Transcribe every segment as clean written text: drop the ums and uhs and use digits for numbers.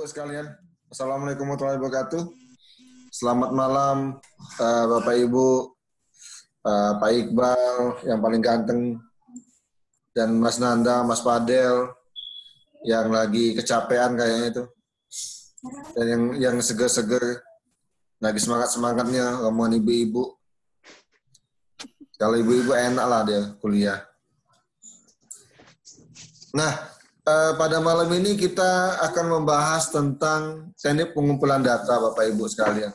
Ibu sekalian, Assalamualaikum warahmatullahi wabarakatuh. Selamat malam, Bapak Ibu, Pak Iqbal yang paling ganteng, dan Mas Nanda, Mas Fadel yang lagi kecapean kayaknya itu, dan yang seger-seger, lagi semangat-semangatnya ngomongin ibu-ibu. Kalau ibu-ibu enak lah dia kuliah. Nah, pada malam ini kita akan membahas tentang teknik pengumpulan data, Bapak Ibu sekalian.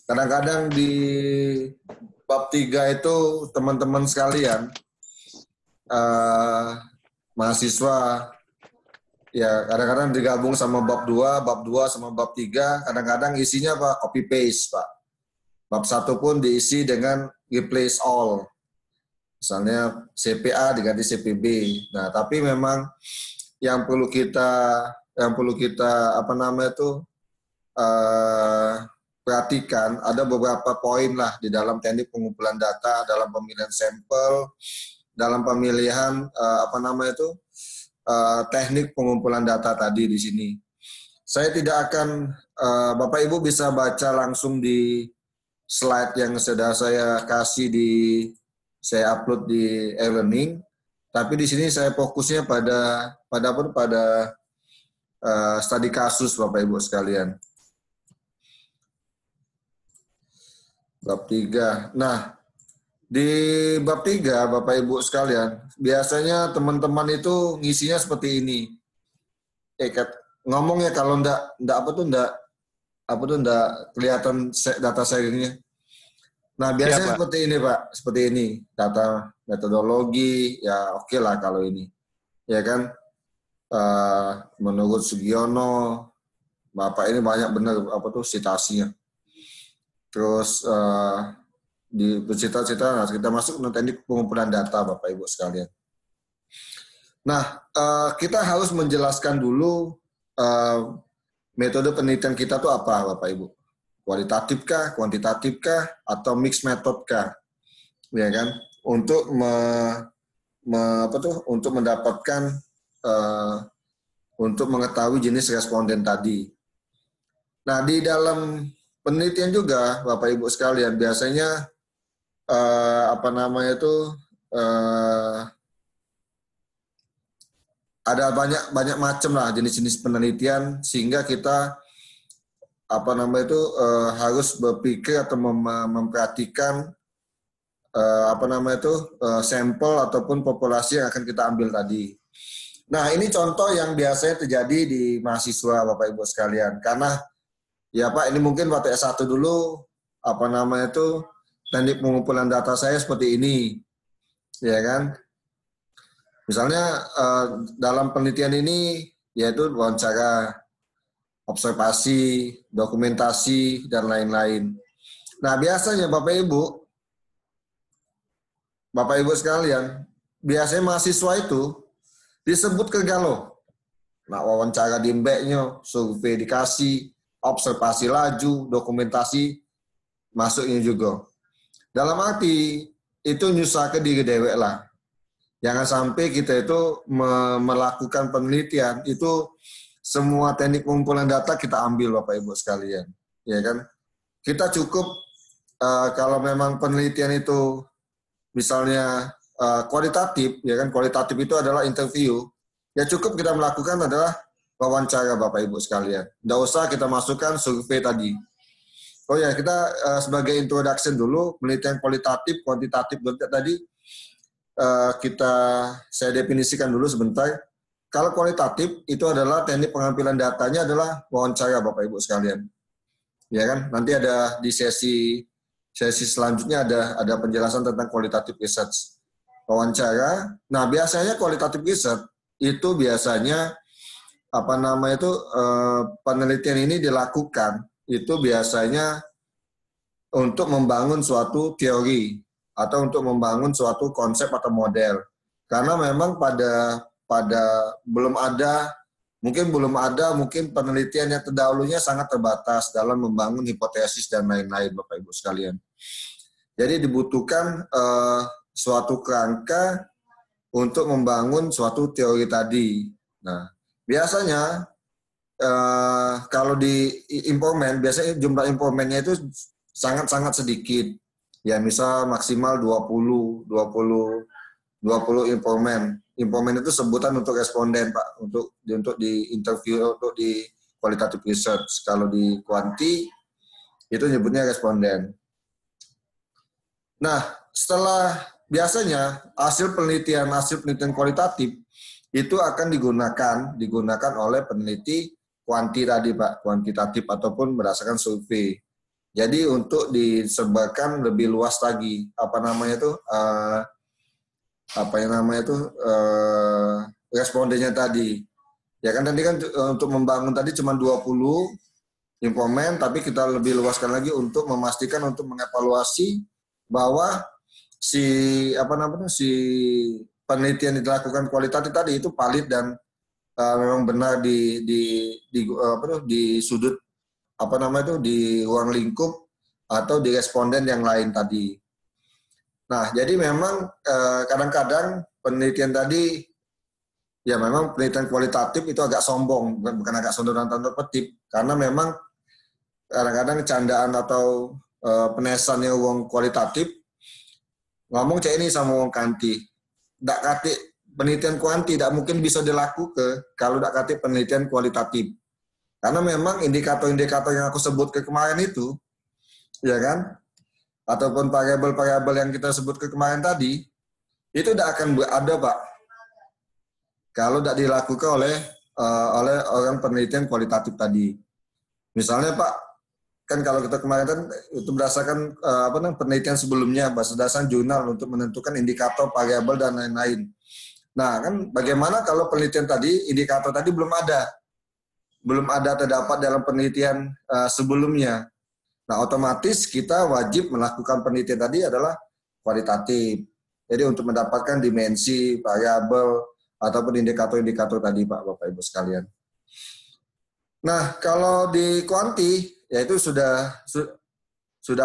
Kadang-kadang di bab 3 itu teman-teman sekalian, mahasiswa, ya kadang-kadang digabung sama bab 2 sama bab 3, kadang-kadang isinya apa? Copy paste, Pak. Bab 1 pun diisi dengan replace all. Misalnya CPA diganti CPB. Nah, tapi memang yang perlu kita perhatikan ada beberapa poin lah di dalam teknik pengumpulan data, dalam pemilihan sampel, dalam pemilihan teknik pengumpulan data tadi di sini. Saya tidak akan, Bapak Ibu bisa baca langsung di slide yang sudah saya kasih saya upload di e-learning, tapi di sini saya fokusnya pada studi kasus, Bapak Ibu sekalian. Bab 3. Nah, di bab 3, Bapak Ibu sekalian, biasanya teman-teman itu ngisinya seperti ini. Ngomongnya kalau enggak kelihatan data sharingnya. Nah, biasanya seperti ini, Pak. Seperti ini. Data metodologi, ya oke lah kalau ini. Ya kan? Menurut Sugiono, Bapak ini banyak benar citasinya. Terus di bercita-cita, nah, kita masuk ke teknik pengumpulan data, Bapak Ibu sekalian. Nah, kita harus menjelaskan dulu metode penelitian kita itu apa, Bapak Ibu. Kualitatif kah, kuantitatif kah, atau mixed method kah, ya kan? Untuk untuk mendapatkan untuk mengetahui jenis responden tadi. Nah, di dalam penelitian juga, Bapak Ibu sekalian, biasanya ada banyak macam lah jenis-jenis penelitian, sehingga kita harus berpikir atau memperhatikan sampel ataupun populasi yang akan kita ambil tadi. Nah, ini contoh yang biasanya terjadi di mahasiswa, Bapak Ibu sekalian. Karena ya Pak, ini mungkin waktu S1 dulu teknik pengumpulan data saya seperti ini, ya kan? Misalnya dalam penelitian ini yaitu wawancara, observasi, dokumentasi, dan lain-lain. Nah, biasanya Bapak Ibu sekalian, biasanya mahasiswa itu disebut ke galau. Nah, wawancara di mbeknya, survei dikasih, observasi laju, dokumentasi masuknya juga. Dalam arti itu nyusah ke diri dewek lah. Jangan sampai kita itu melakukan penelitian itu semua teknik pengumpulan data kita ambil, Bapak Ibu sekalian, ya kan? Kita cukup kalau memang penelitian itu misalnya kualitatif, ya kan? Kualitatif itu adalah interview. Ya cukup kita melakukan adalah wawancara, Bapak Ibu sekalian. Nggak usah kita masukkan survei tadi. Oh ya, kita sebagai introduction dulu, penelitian kualitatif, kuantitatif tadi saya definisikan dulu sebentar. Kalau kualitatif itu adalah teknik pengambilan datanya adalah wawancara, Bapak Ibu sekalian. Ya kan? Nanti ada di sesi selanjutnya ada penjelasan tentang qualitative research. Wawancara. Nah, biasanya qualitative research itu biasanya penelitian ini dilakukan itu biasanya untuk membangun suatu teori atau untuk membangun suatu konsep atau model. Karena memang mungkin penelitian yang terdahulunya sangat terbatas dalam membangun hipotesis dan lain-lain, Bapak Ibu sekalian. Jadi dibutuhkan suatu kerangka untuk membangun suatu teori tadi. Nah, biasanya kalau di informan biasanya jumlah informannya itu sangat-sangat sedikit. Ya, misal maksimal 20 informan. Informan itu sebutan untuk responden, Pak, untuk di interview, untuk di qualitative research. Kalau di kuanti itu nyebutnya responden. Nah, setelah biasanya hasil penelitian kualitatif itu akan digunakan oleh peneliti kuanti tadi, Pak, kuantitatif ataupun berdasarkan survei. Jadi untuk disebarkan lebih luas lagi, respondennya tadi. Ya kan tadi kan untuk membangun tadi cuma 20 informan, tapi kita lebih luaskan lagi untuk memastikan, untuk mengevaluasi bahwa si penelitian yang dilakukan kualitatif tadi itu valid dan memang benar di sudut di ruang lingkup atau di responden yang lain tadi. Nah, jadi memang kadang-kadang penelitian tadi, ya memang penelitian kualitatif itu agak sombong, bukan agak sombong dalam tanda petik, karena memang kadang-kadang candaan atau penesannya uang kualitatif, ngomong cek ini sama uang kanti. Dak kati penelitian kuanti tidak mungkin bisa dilakukan kalau dak kati penelitian kualitatif. Karena memang indikator-indikator yang aku sebut ke kemarin itu, ya kan, ataupun variabel-variabel yang kita sebut ke kemarin tadi, itu tidak akan ada, Pak, kalau tidak dilakukan oleh orang penelitian kualitatif tadi. Misalnya, Pak, kan kalau kita kemarin kan itu berdasarkan penelitian sebelumnya, berdasarkan jurnal untuk menentukan indikator, variabel, dan lain-lain. Nah, kan bagaimana kalau penelitian tadi, indikator tadi belum ada terdapat dalam penelitian sebelumnya. Nah, otomatis kita wajib melakukan penelitian tadi adalah kualitatif. Jadi untuk mendapatkan dimensi, variabel, ataupun indikator-indikator tadi, Pak, Bapak, Ibu sekalian. Nah, kalau di kuanti, yaitu sudah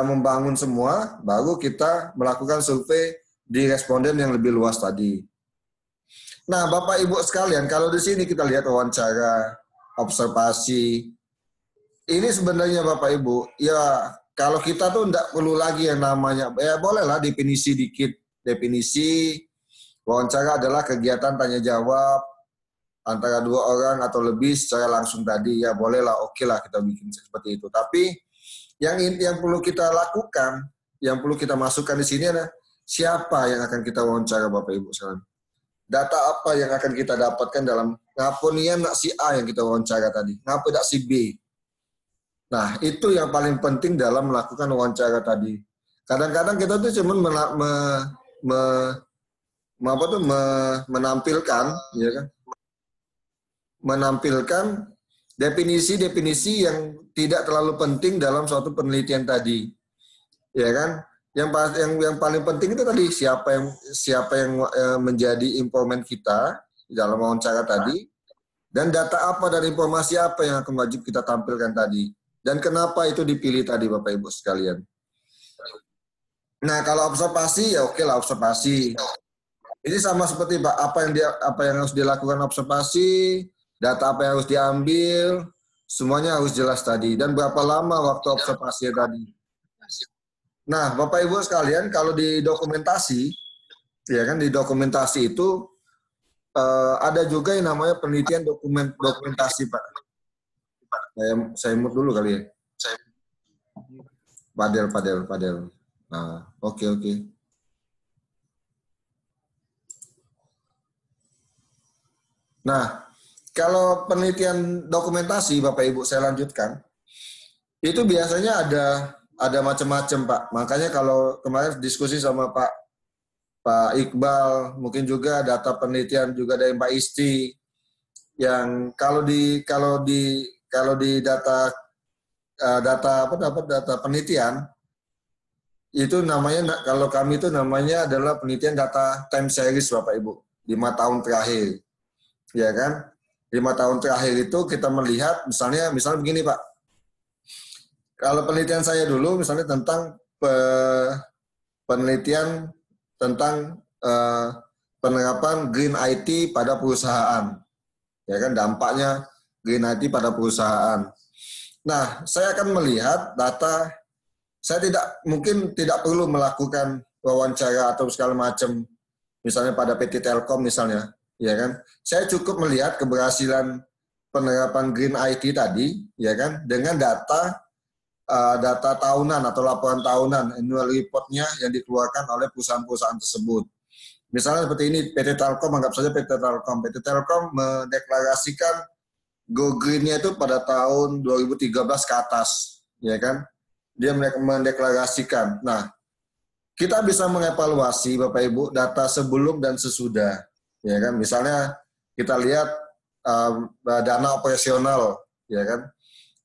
membangun semua, baru kita melakukan survei di responden yang lebih luas tadi. Nah, Bapak, Ibu sekalian, kalau di sini kita lihat wawancara, observasi, ini sebenarnya Bapak Ibu, ya kalau kita tuh enggak perlu lagi yang namanya, ya bolehlah definisi dikit. Definisi wawancara adalah kegiatan tanya jawab antara dua orang atau lebih secara langsung tadi, ya bolehlah, oke lah kita bikin seperti itu. Tapi yang perlu kita lakukan, yang perlu kita masukkan di sini adalah siapa yang akan kita wawancara, Bapak Ibu sekalian. Data apa yang akan kita dapatkan dalam ngapunian nak si A yang kita wawancara tadi, ngapa tak si B. Nah, itu yang paling penting dalam melakukan wawancara tadi. Kadang-kadang kita tuh cuma menampilkan, ya kan? Menampilkan definisi-definisi yang tidak terlalu penting dalam suatu penelitian tadi. Ya kan? Yang paling penting itu tadi siapa yang menjadi informan kita dalam wawancara tadi, dan data apa dan informasi apa yang akan wajib kita tampilkan tadi, dan kenapa itu dipilih tadi, Bapak Ibu sekalian. Nah, kalau observasi ya oke lah, observasi. Ini sama seperti Pak, apa yang harus dilakukan observasi, data apa yang harus diambil, semuanya harus jelas tadi, dan berapa lama waktu observasi tadi. Nah, Bapak Ibu sekalian, kalau di dokumentasi, ya kan, di dokumentasi itu ada juga yang namanya penelitian dokumentasi, Pak. Saya mute dulu kali ya. Padel. Nah, oke. Nah, kalau penelitian dokumentasi, Bapak Ibu, saya lanjutkan. Itu biasanya ada macam-macam, Pak. Makanya kalau kemarin diskusi sama Pak Iqbal, mungkin juga data penelitian juga dari Mbak Isti, yang kalau di data penelitian itu namanya, kalau kami itu namanya adalah penelitian data time series, Bapak Ibu, 5 tahun terakhir, ya kan? 5 tahun terakhir itu kita melihat, misalnya begini, Pak. Kalau penelitian saya dulu misalnya tentang penelitian tentang penerapan green IT pada perusahaan, ya kan, dampaknya Green IT pada perusahaan. Nah, saya akan melihat data. Saya mungkin tidak perlu melakukan wawancara atau segala macam, misalnya pada PT Telkom misalnya, ya kan? Saya cukup melihat keberhasilan penerapan Green IT tadi, ya kan, dengan data tahunan atau laporan tahunan, annual report-nya yang dikeluarkan oleh perusahaan-perusahaan tersebut. Misalnya seperti ini, PT Telkom, anggap saja PT Telkom. PT Telkom mendeklarasikan Go Green-nya itu pada tahun 2013 ke atas, ya kan? Dia mendeklarasikan. Nah, kita bisa mengevaluasi Bapak Ibu data sebelum dan sesudah, ya kan? Misalnya kita lihat dana operasional, ya kan?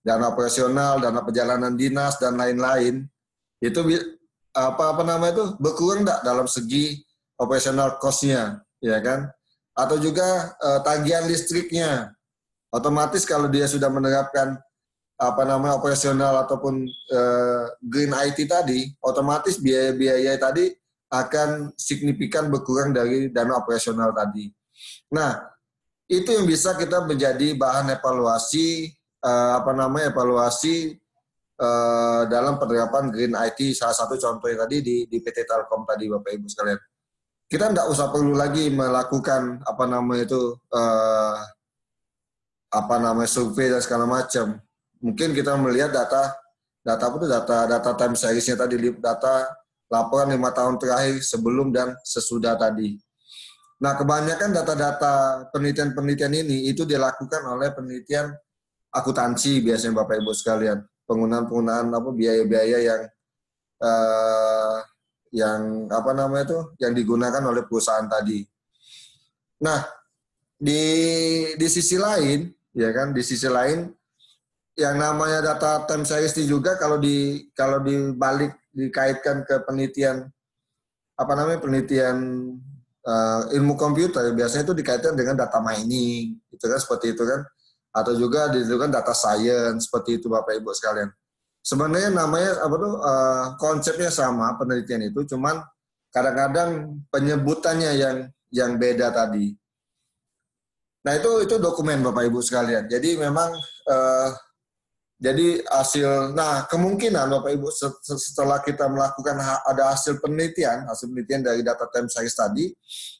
Dana operasional, dana perjalanan dinas dan lain-lain itu apa namanya itu berkurang enggak dalam segi operasional cost-nya, ya kan? Atau juga tagihan listriknya. Otomatis kalau dia sudah menerapkan operasional ataupun Green IT tadi, otomatis biaya-biaya tadi akan signifikan berkurang dari dana operasional tadi. Nah, itu yang bisa kita menjadi bahan evaluasi dalam penerapan Green IT. Salah satu contohnya tadi di PT Telkom tadi, Bapak Ibu sekalian. Kita tidak usah perlu lagi melakukan survei dan segala macam. Mungkin kita melihat data time series-nya tadi, data laporan 5 tahun terakhir sebelum dan sesudah tadi. Nah, kebanyakan data-data penelitian-penelitian ini itu dilakukan oleh penelitian akuntansi biasanya Bapak Ibu sekalian. Penggunaan biaya-biaya yang digunakan oleh perusahaan tadi. Nah, di sisi lain, ya kan, di sisi lain yang namanya data time series ini juga kalau dibalik dikaitkan ke penelitian ilmu komputer, biasanya itu dikaitkan dengan data mining, itu kan, seperti itu kan, atau juga dilakukan data science, seperti itu Bapak Ibu sekalian. Sebenarnya namanya konsepnya sama, penelitian itu, cuman kadang-kadang penyebutannya yang beda tadi. Nah, itu dokumen Bapak Ibu sekalian. Jadi memang kemungkinan Bapak Ibu setelah kita melakukan ada hasil penelitian dari data time series tadi,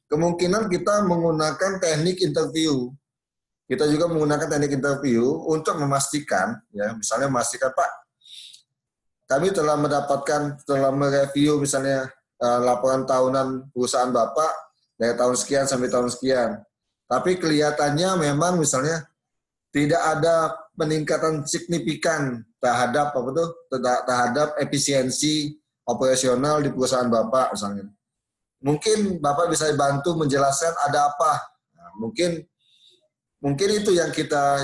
kemungkinan kita menggunakan teknik interview. Kita juga menggunakan teknik interview untuk memastikan, ya, misalnya memastikan, Pak, kami telah mereview misalnya laporan tahunan perusahaan Bapak dari tahun sekian sampai tahun sekian. Tapi kelihatannya memang misalnya tidak ada peningkatan signifikan terhadap efisiensi operasional di perusahaan Bapak misalnya. Mungkin Bapak bisa bantu menjelaskan ada apa. Nah, mungkin itu yang kita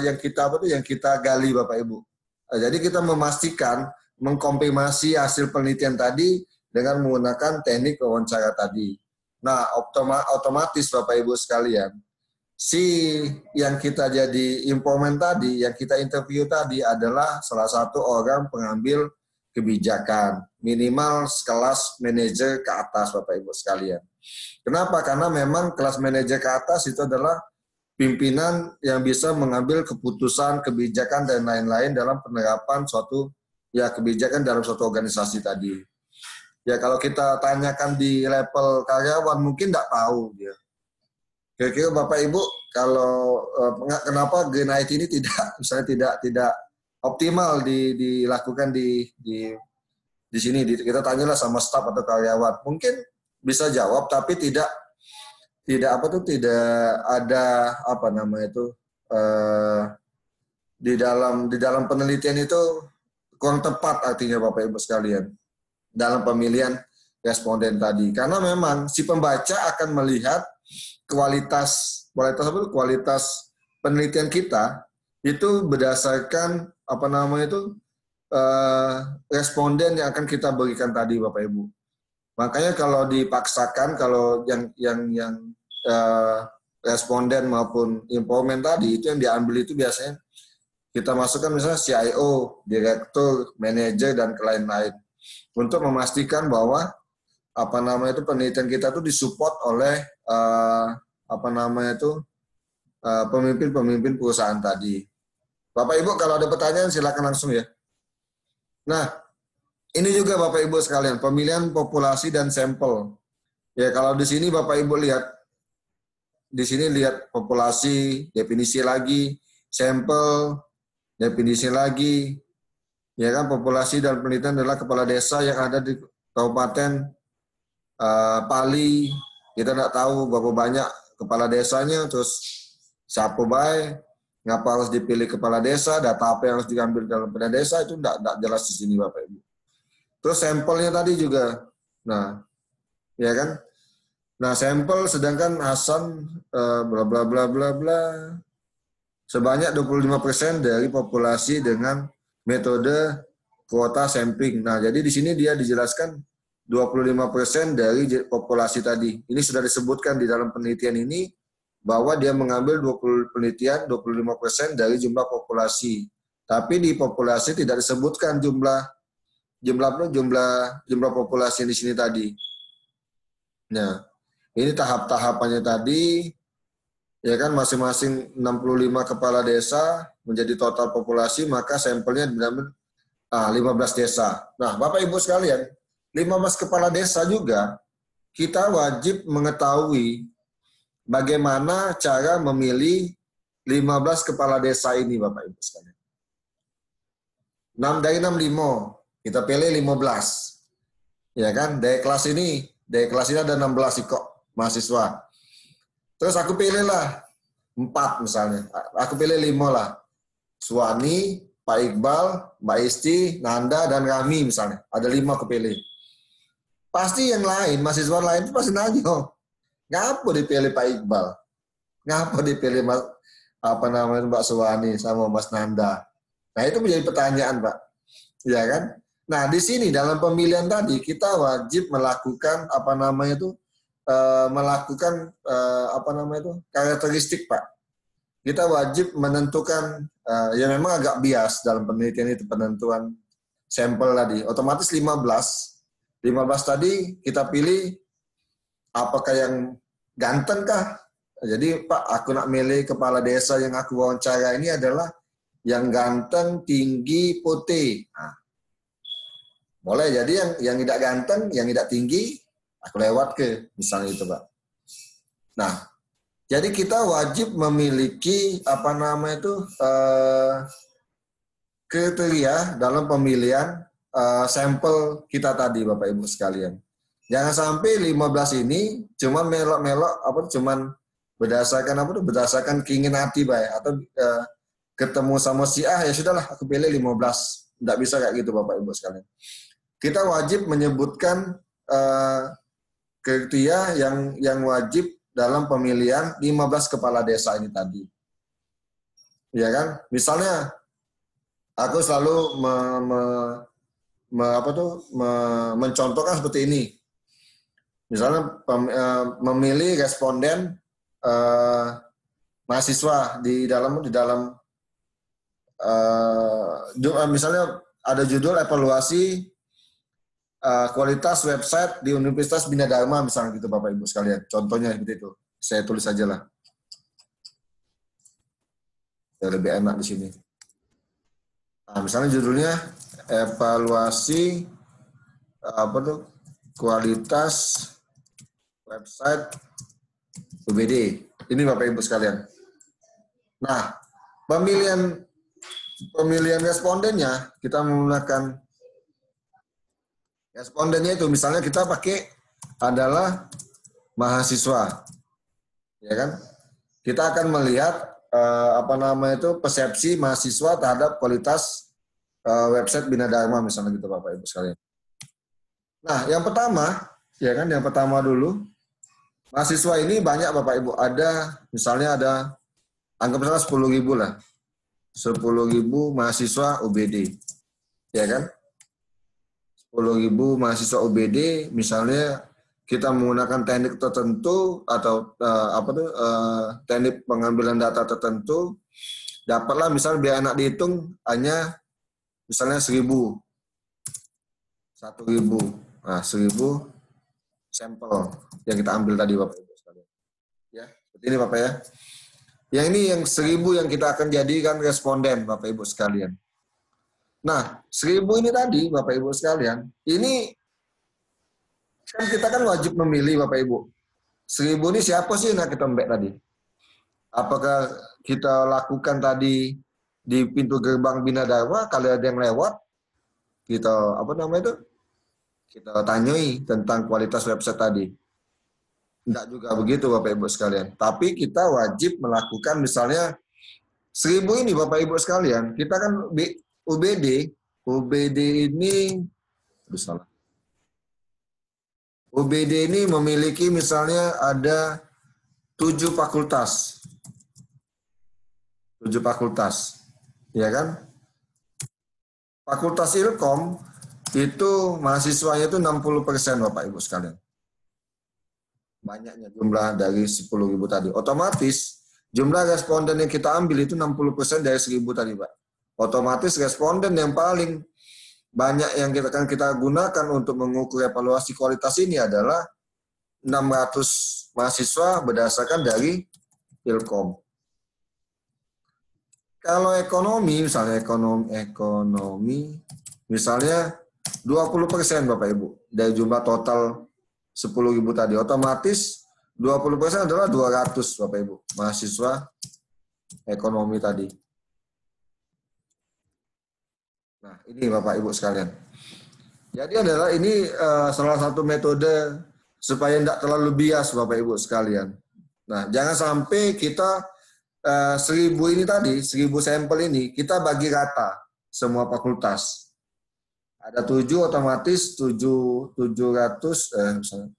gali Bapak Ibu. Nah, jadi kita mengkonfirmasi hasil penelitian tadi dengan menggunakan teknik wawancara tadi. Nah, otomatis Bapak Ibu sekalian, yang kita jadi informan tadi, yang kita interview tadi adalah salah satu orang pengambil kebijakan, minimal kelas manajer ke atas Bapak Ibu sekalian. Kenapa? Karena memang kelas manajer ke atas itu adalah pimpinan yang bisa mengambil keputusan, kebijakan, dan lain-lain dalam penerapan kebijakan dalam suatu organisasi tadi. Ya, kalau kita tanyakan di level karyawan mungkin tidak tahu dia. Kira-kira Bapak Ibu, kalau kenapa Green IT ini tidak optimal dilakukan di sini, kita tanyalah sama staf atau karyawan. Mungkin bisa jawab, tapi tidak ada di dalam penelitian itu kurang tepat artinya Bapak Ibu sekalian dalam pemilihan responden tadi, karena memang si pembaca akan melihat kualitas penelitian kita itu berdasarkan responden yang akan kita berikan tadi Bapak Ibu. Makanya kalau dipaksakan, kalau yang responden maupun informan tadi itu yang diambil itu biasanya kita masukkan misalnya CIO, direktur, manajer, dan lain-lain untuk memastikan bahwa penelitian kita itu disupport oleh pemimpin-pemimpin perusahaan tadi. Bapak Ibu kalau ada pertanyaan silakan langsung ya. Nah, ini juga Bapak Ibu sekalian, pemilihan populasi dan sampel. Ya, kalau di sini Bapak Ibu lihat, di sini lihat populasi, definisi lagi, sampel, definisi lagi. Ya kan, populasi dan penelitian adalah kepala desa yang ada di Kabupaten Pali. Kita tidak tahu berapa banyak kepala desanya, terus siapa baik, ngapa harus dipilih kepala desa, data apa yang harus diambil dalam kepala desa, itu tidak jelas di sini Bapak Ibu. Terus sampelnya tadi juga, nah, ya kan, nah sampel sedangkan Hasan bla bla bla bla bla sebanyak 25% dari populasi dengan metode kuota sampling. Nah, jadi di sini dia dijelaskan 25% dari populasi tadi. Ini sudah disebutkan di dalam penelitian ini bahwa dia mengambil 25% dari jumlah populasi. Tapi di populasi tidak disebutkan jumlah populasi di sini tadi. Nah, ini tahap-tahapannya tadi, ya kan, masing-masing 65 kepala desa menjadi total populasi, maka sampelnya diambil 15 desa. Nah, Bapak Ibu sekalian, 15 kepala desa juga kita wajib mengetahui bagaimana cara memilih 15 kepala desa ini, Bapak Ibu sekalian. 6 dari 65, kita pilih 15. Ya kan, dari kelas ini ada 16 kok mahasiswa. Terus aku pilih lah 4 misalnya. Aku pilih 5 lah. Suwani, Pak Iqbal, Mbak Isti, Nanda, dan Rami misalnya. Ada 5 aku pilih. Pasti yang lain, mahasiswa lain itu pasti nanya, ngapa dipilih Pak Iqbal? Ngapa dipilih Mbak Suwani sama Mas Nanda? Nah, itu menjadi pertanyaan, Pak. Ya kan? Nah, di sini dalam pemilihan tadi kita wajib melakukan karakteristik, Pak. Kita wajib menentukan, ya memang agak bias dalam penelitian itu penentuan sampel tadi. Otomatis 15 tadi kita pilih apakah yang ganteng kah? Jadi Pak, aku nak milih kepala desa yang aku wawancara ini adalah yang ganteng, tinggi, putih. Nah, boleh jadi yang tidak ganteng, yang tidak tinggi, aku lewat ke misalnya itu Pak. Nah, jadi kita wajib memiliki kriteria dalam pemilihan sampel kita tadi Bapak Ibu sekalian. Jangan sampai 15 ini cuma melok-melok berdasarkan keinginan hati baik atau ketemu sama si A ya sudahlah aku pilih 15. Tidak bisa kayak gitu Bapak Ibu sekalian. Kita wajib menyebutkan kriteria yang wajib dalam pemilihan 15 kepala desa ini tadi. Ya kan? Misalnya aku selalu mencontohkan seperti ini. Misalnya memilih responden mahasiswa di dalam misalnya ada judul evaluasi kualitas website di Universitas Bina Dharma misalnya gitu Bapak Ibu sekalian. Contohnya seperti itu. Saya tulis aja lah. Ya, lebih enak di sini. Nah, misalnya judulnya evaluasi kualitas website UBD. Ini Bapak Ibu sekalian. Nah, pemilihan respondennya kita menggunakan respondennya itu misalnya kita pakai adalah mahasiswa. Ya kan? Kita akan melihat persepsi mahasiswa terhadap kualitas website Bina Dharma misalnya gitu Bapak Ibu sekalian. Nah, yang pertama dulu, mahasiswa ini banyak Bapak Ibu, misalnya anggap misalnya 10.000 lah. 10.000 mahasiswa UBD. Ya kan? 10.000 mahasiswa UBD, misalnya kita menggunakan teknik tertentu atau teknik pengambilan data tertentu, dapatlah misalnya biar anak dihitung hanya misalnya 1.000. Nah, 1.000 sampel yang kita ambil tadi Bapak Ibu sekalian. Ya, seperti ini Bapak ya. Yang ini yang 1.000 yang kita akan jadikan responden, Bapak Ibu sekalian. Nah, 1.000 ini tadi, Bapak Ibu sekalian, ini kan kita kan wajib memilih, Bapak Ibu. 1.000 ini siapa sih yang kita mbak tadi? Apakah kita lakukan tadi di pintu gerbang Bina Dharma, kalau ada yang lewat, kita apa namanya itu? Kita tanyai tentang kualitas website tadi. Tidak juga begitu Bapak Ibu sekalian. Tapi kita wajib melakukan misalnya 1.000 ini Bapak Ibu sekalian. Kita kan UBD ini, aduh salah. UBD ini memiliki misalnya ada 7 fakultas. 7 fakultas. Ya kan? Fakultas Ilkom itu mahasiswanya itu 60% Bapak Ibu sekalian. Banyaknya jumlah dari 10.000 tadi. Otomatis jumlah responden yang kita ambil itu 60% dari 1.000 tadi, Pak. Otomatis responden yang paling banyak yang kita gunakan untuk mengukur evaluasi kualitas ini adalah 600 mahasiswa berdasarkan dari Ilkom. Kalau ekonomi, misalnya ekonomi misalnya 20% Bapak Ibu dari jumlah total 10.000 tadi, otomatis 20% adalah 200 Bapak Ibu, mahasiswa ekonomi tadi. Nah, ini Bapak Ibu sekalian. Jadi adalah ini salah satu metode supaya tidak terlalu bias Bapak Ibu sekalian. Nah, jangan sampai kita 1.000 ini tadi, 1.000 sampel ini, kita bagi rata semua fakultas. Ada 7 otomatis 700 misalnya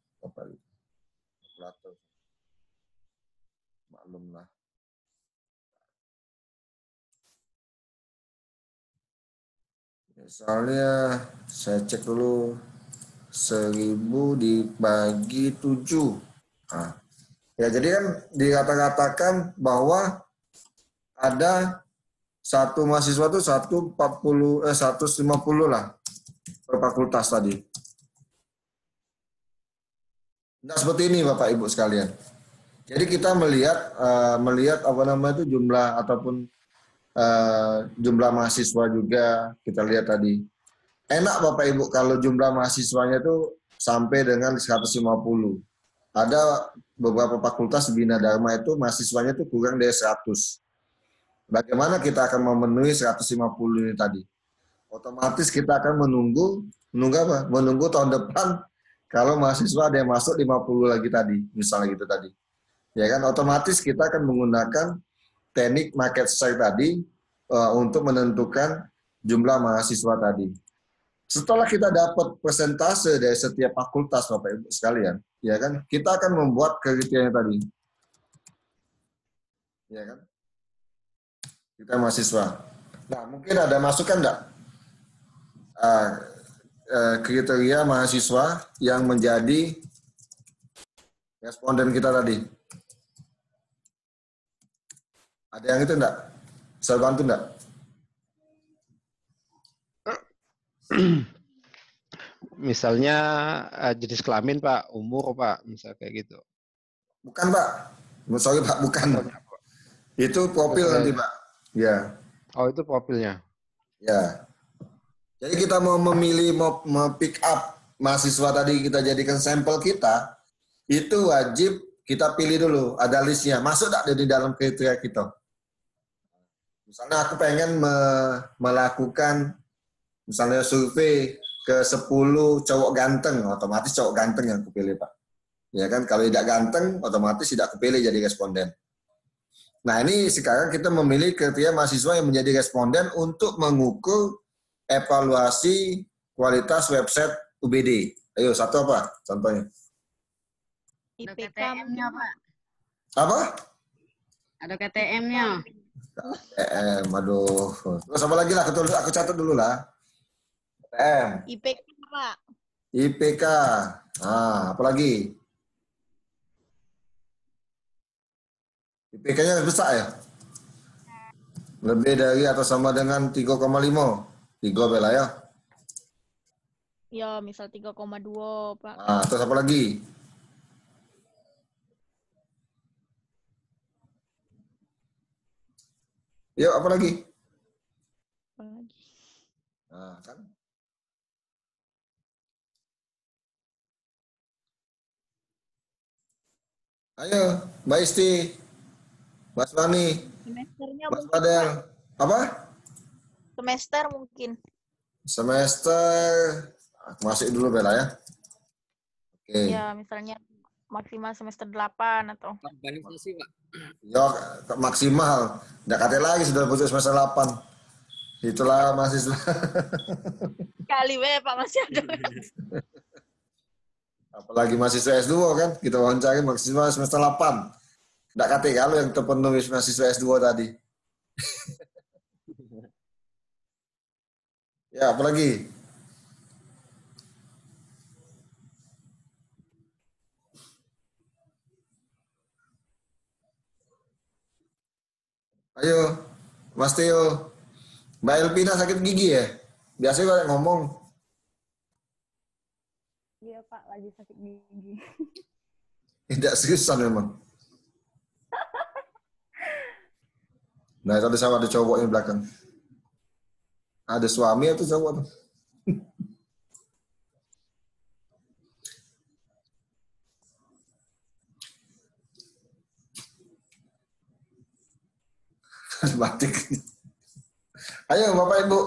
maklum lah. Misalnya saya cek dulu 1.000 dibagi 7. Nah, ya jadi kan dikatakan bahwa ada satu mahasiswa itu 150 lah per fakultas tadi. Nah, seperti ini Bapak Ibu sekalian. Jadi kita melihat apa namanya itu jumlah ataupun jumlah mahasiswa juga kita lihat tadi. Enak Bapak Ibu kalau jumlah mahasiswanya itu sampai dengan 150. Ada beberapa fakultas di Bina Dharma itu mahasiswanya itu kurang dari 100. Bagaimana kita akan memenuhi 150 ini tadi? Otomatis kita akan menunggu apa? Menunggu tahun depan kalau mahasiswa ada yang masuk 50 lagi tadi, misalnya gitu tadi. Ya kan otomatis kita akan menggunakan teknik market share tadi untuk menentukan jumlah mahasiswa tadi. Setelah kita dapat persentase dari setiap fakultas Bapak Ibu sekalian, ya kan, kita akan membuat kriteria tadi. Ya kan? Kita mahasiswa. Nah, mungkin ada masukan enggak? Kriteria mahasiswa yang menjadi responden kita tadi. Ada yang itu enggak? Bisa bantu enggak? Misalnya jenis kelamin Pak, umur Pak, misalnya kayak gitu. Bukan Pak, sorry Pak, bukan. Itu profil nanti Pak. Ya. Oh itu profilnya. Ya. Jadi kita mau memilih, mau pick up mahasiswa tadi kita jadikan sampel kita, itu wajib kita pilih dulu, ada listnya. Masuk enggak di dalam kriteria kita? Misalnya aku pengen melakukan misalnya survei ke 10 cowok ganteng, otomatis cowok ganteng yang kupilih Pak. Ya kan, kalau tidak ganteng, otomatis tidak kupilih jadi responden. Nah ini sekarang kita memilih kriteria mahasiswa yang menjadi responden untuk mengukur evaluasi kualitas website UBD. Ayo, satu apa contohnya? IPK-nya Pak. Apa? Ada KTM-nya. KTM, aduh. Terus apa lagi lah, aku catat dulu lah. KTM. IPK Pak. IPK. Nah, apa lagi? IPK-nya besar ya? Lebih dari atau sama dengan 3,5. 3 bela ya? Ya, misal 3,2 Pak. Nah, terus apa lagi? Yuk, apa lagi? Apa lagi? Nah, kan. Ayo, Mbak Isti, Mas Wani, Semesternya Mas mungkin, Fadel. Pak. Apa? Semester mungkin. Semester, masuk dulu Bella ya. Oke. Ya, misalnya maksimal semester 8 atau Organisasi, Pak. Yo, maksimal. Nggak kate lagi sudah putus semester 8. Itulah mahasiswa. kali Pak masih ada. Apalagi mahasiswa S2 kan, kita wawancari mahasiswa semester 8. Nggak kate kalau yang terpenuhi mahasiswa S2 tadi. Ya, apalagi? Ayo, Mas Teo. Mbak Elpina sakit gigi ya? Biasanya banyak ngomong. Iya Pak, lagi sakit gigi. Tidak seriusan memang. Nah, tadi sama ada cowok yang belakang. Ada suami atau cowok tuh? Batik. Ayo Bapak Ibu.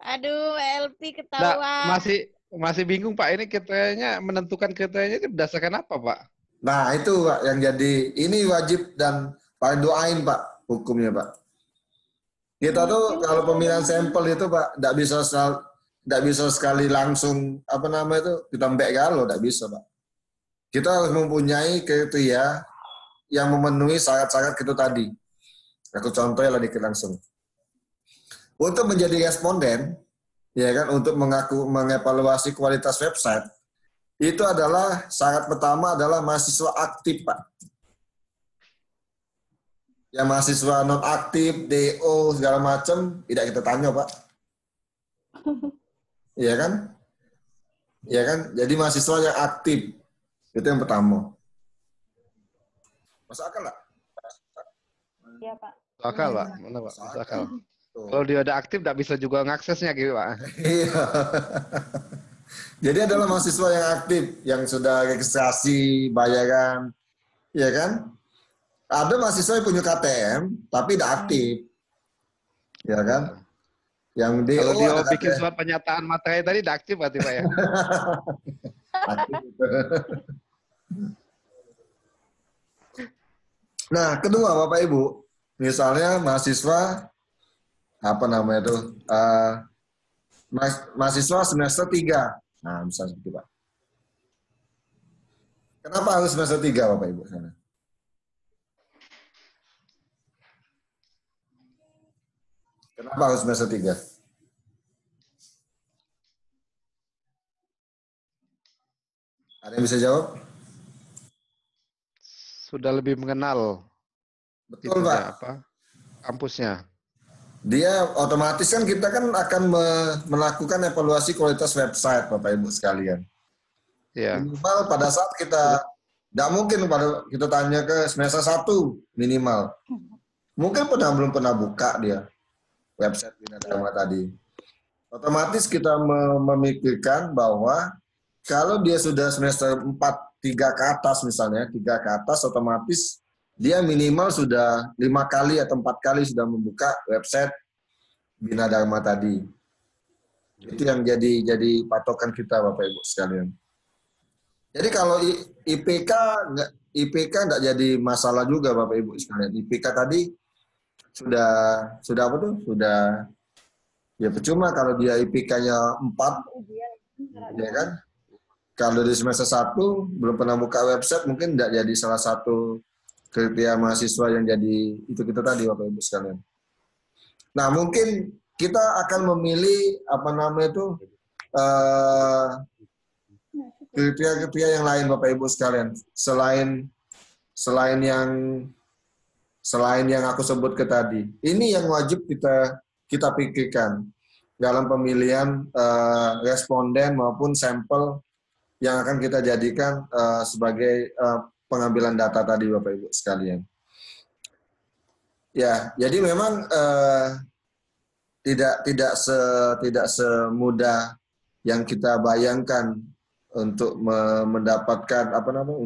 Aduh, LP Nah, ketawa. masih bingung Pak, ini kriterianya menentukan kriterianya itu berdasarkan apa Pak? Nah, itu Pak yang jadi ini wajib dan paling doain Pak hukumnya Pak. Kita tuh kalau pemilihan sampel itu Pak tidak bisa sekali langsung apa nama itu kita mbek kalau tidak bisa Pak. Kita harus mempunyai kriteria yang memenuhi syarat-syarat itu tadi. Aku contohnya lah dikit langsung. Untuk menjadi responden, ya kan, untuk mengevaluasi kualitas website, itu adalah syarat pertama adalah mahasiswa aktif, Pak. Yang mahasiswa non aktif, DO segala macam tidak kita tanya, Pak. Iya kan? Iya kan? Jadi mahasiswa yang aktif itu yang pertama. Masuk akal nggak? Iya Pak. Masuk akal Pak, mana Pak? Masuk Masuk akal. akal. Kalau dia udah aktif, tidak bisa juga ngaksesnya gitu Pak. Iya. Jadi adalah mahasiswa yang aktif, yang sudah registrasi, bayaran, ya kan? Ada mahasiswa yang punya KTM, tapi tidak aktif, ya kan? Yang DO Kalau dia ada bikin KTM. surat pernyataan materai tadi tidak aktif berarti Pak ya? Aktif. Nah, kedua Bapak Ibu, misalnya mahasiswa apa namanya itu mahasiswa semester 3. Nah, misalnya seperti Pak. Kenapa harus semester 3 Bapak Ibu? Kenapa harus semester 3? Ada yang bisa jawab? Sudah lebih mengenal Betul, itunya, Pak. apa kampusnya. Dia otomatis kan kita kan akan melakukan evaluasi kualitas website, Bapak Ibu sekalian. Iya. Minimal pada saat kita, tidak mungkin pada kita tanya ke semester 1 minimal. Mungkin belum pernah buka dia website Bina Dharma tadi. Otomatis kita memikirkan bahwa kalau dia sudah semester 4, 3 ke atas misalnya, 3 ke atas otomatis dia minimal sudah 5 kali atau 4 kali sudah membuka website Bina Dharma tadi. Itu yang jadi patokan kita Bapak Ibu sekalian. Jadi kalau IPK nggak jadi masalah juga Bapak Ibu sekalian. IPK tadi sudah apa tuh? Sudah ya percuma kalau dia IPK-nya 4, ya kan? Kalau di semester 1 belum pernah buka website mungkin nggak jadi salah satu kriteria mahasiswa yang jadi itu kita tadi Bapak Ibu sekalian. Nah mungkin kita akan memilih apa namanya itu kriteria-kriteria yang lain Bapak Ibu sekalian selain yang aku sebut ke tadi. Ini yang wajib kita pikirkan dalam pemilihan responden maupun sampel yang akan kita jadikan sebagai pengambilan data tadi Bapak Ibu sekalian. Ya, jadi memang tidak semudah yang kita bayangkan untuk mendapatkan apa namanya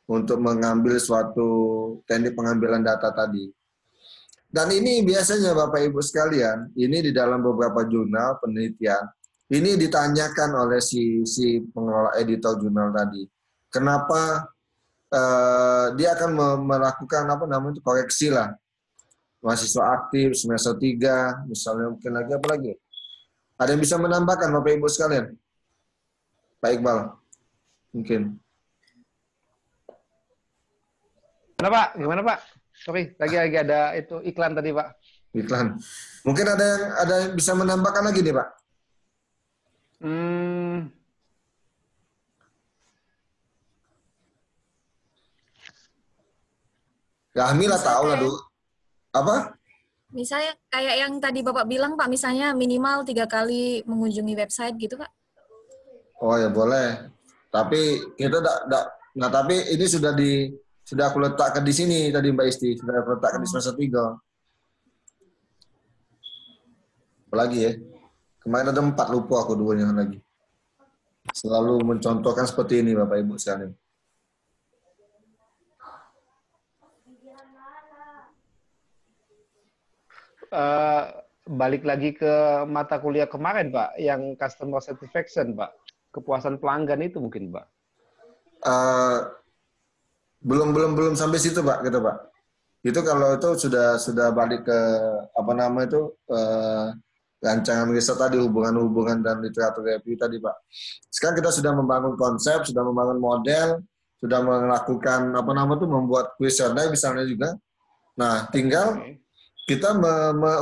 untuk mengambil suatu teknik pengambilan data tadi. Dan ini biasanya Bapak Ibu sekalian, ini di dalam beberapa jurnal penelitian, ini ditanyakan oleh si pengelola editor jurnal tadi. Kenapa dia akan melakukan apa namanya koreksi lah. Mahasiswa aktif semester 3, misalnya mungkin lagi apa lagi? Ada yang bisa menambahkan Bapak Ibu sekalian? Pak Iqbal, mungkin. Gimana Pak? Sorry, lagi ada itu iklan tadi Pak. Iklan. Mungkin ada yang bisa menambahkan lagi nih Pak? Ya, Hamila tahu lah dulu. Apa? Misalnya kayak yang tadi Bapak bilang Pak, misalnya minimal 3 kali mengunjungi website gitu Pak. Oh ya boleh. Tapi kita nah tapi ini sudah aku letakkan di sini tadi Mbak Isti, sudah aku letakkan di semester 3. Apalagi ya? Kemarin ada 4, lupa aku 2-nya lagi. Selalu mencontohkan seperti ini Bapak Ibu sekalian. Balik lagi ke mata kuliah kemarin Pak, yang customer satisfaction Pak, kepuasan pelanggan itu mungkin Pak. Belum sampai situ Pak, gitu Pak. Itu kalau itu sudah balik ke apa nama itu rancangan riset tadi, hubungan dan literatur review tadi Pak. Sekarang kita sudah membangun konsep, sudah membangun model, sudah melakukan apa nama itu membuat kuesioner misalnya juga. Nah, tinggal kita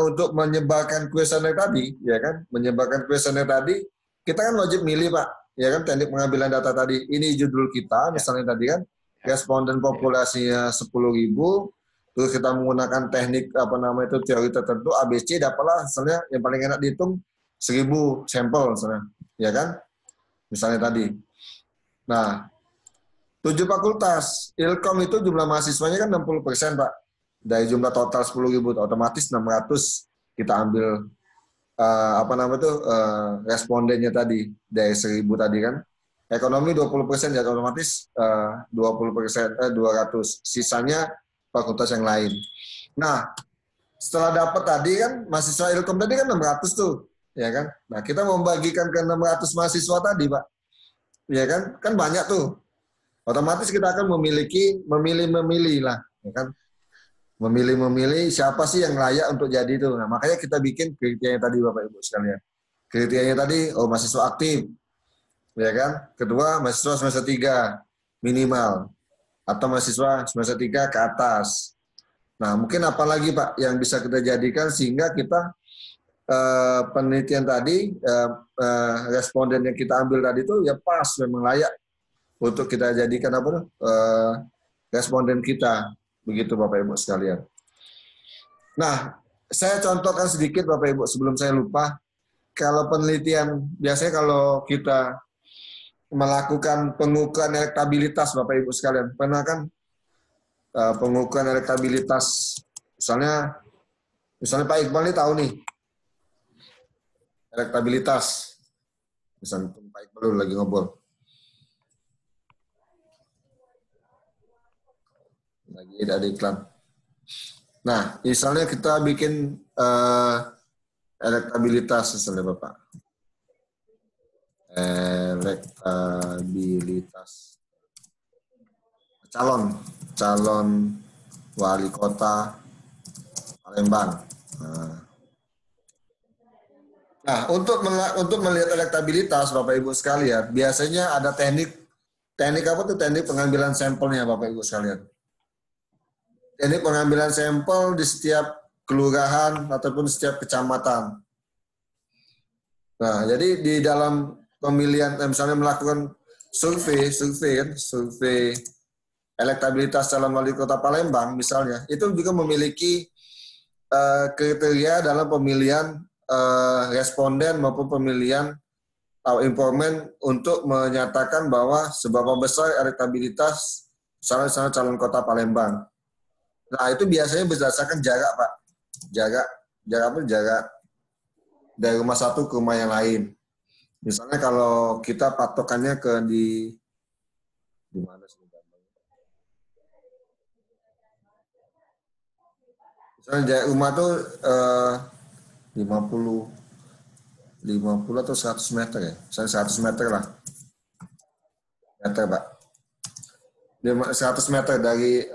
untuk menyebarkan kuesioner tadi, ya kan? Menyebarkan kuesioner tadi, kita kan wajib milih Pak, ya kan? Teknik pengambilan data tadi. Ini judul kita, misalnya tadi kan, responden populasinya 10.000, terus kita menggunakan teknik apa nama itu teori tertentu ABC, dapatlah misalnya yang paling enak dihitung 1.000 sampel misalnya, ya kan? Misalnya tadi. Nah, 7 fakultas, Ilkom itu jumlah mahasiswanya kan 60% Pak. Dari jumlah total 10.000, otomatis 600 kita ambil apa namanya itu respondennya tadi dari 1.000 tadi kan. Ekonomi 20% ya otomatis 20% 200. Sisanya fakultas yang lain. Nah, setelah dapat tadi kan mahasiswa Ilkom tadi kan 600 tuh, ya kan? Nah, kita membagikan ke 600 mahasiswa tadi, Pak. Ya kan? Kan banyak tuh. Otomatis kita akan memilih lah, ya kan? Memilih siapa sih yang layak untuk jadi itu. Nah, makanya kita bikin kriterianya tadi Bapak Ibu sekalian. Kriterianya tadi, mahasiswa aktif, ya kan? Kedua, mahasiswa semester 3 minimal, atau mahasiswa semester 3 ke atas. Nah, mungkin apa lagi Pak yang bisa kita jadikan sehingga kita penelitian tadi, responden yang kita ambil tadi itu ya pas, memang layak untuk kita jadikan apa responden kita. Begitu Bapak Ibu sekalian. Nah, saya contohkan sedikit Bapak Ibu sebelum saya lupa. Kalau penelitian, biasanya kalau kita melakukan pengukuran elektabilitas Bapak Ibu sekalian, pernah kan pengukuran elektabilitas, misalnya Pak Iqbal ini tahu nih, elektabilitas. Misalnya Pak Iqbal lagi ngobrol. Lagi ada iklan. Nah, misalnya kita bikin elektabilitas misalnya Bapak. Elektabilitas calon wali kota Palembang. Nah, untuk melihat elektabilitas Bapak Ibu sekalian, biasanya ada teknik apa tuh? Teknik pengambilan sampelnya Bapak Ibu sekalian. Teknik pengambilan sampel di setiap kelurahan ataupun setiap kecamatan. Nah, jadi di dalam pemilihan, misalnya melakukan survei elektabilitas calon wali kota Palembang misalnya, itu juga memiliki kriteria dalam pemilihan responden maupun pemilihan informan untuk menyatakan bahwa seberapa besar elektabilitas misalnya calon kota Palembang. Nah, itu biasanya berdasarkan jarak, Pak. Jarak dari rumah satu ke rumah yang lain. Misalnya kalau kita patokannya di mana sih? Misalnya jarak rumah tuh 50 atau 100 meter ya. Misalnya 100 meter lah. Meter, Pak. 100 meter dari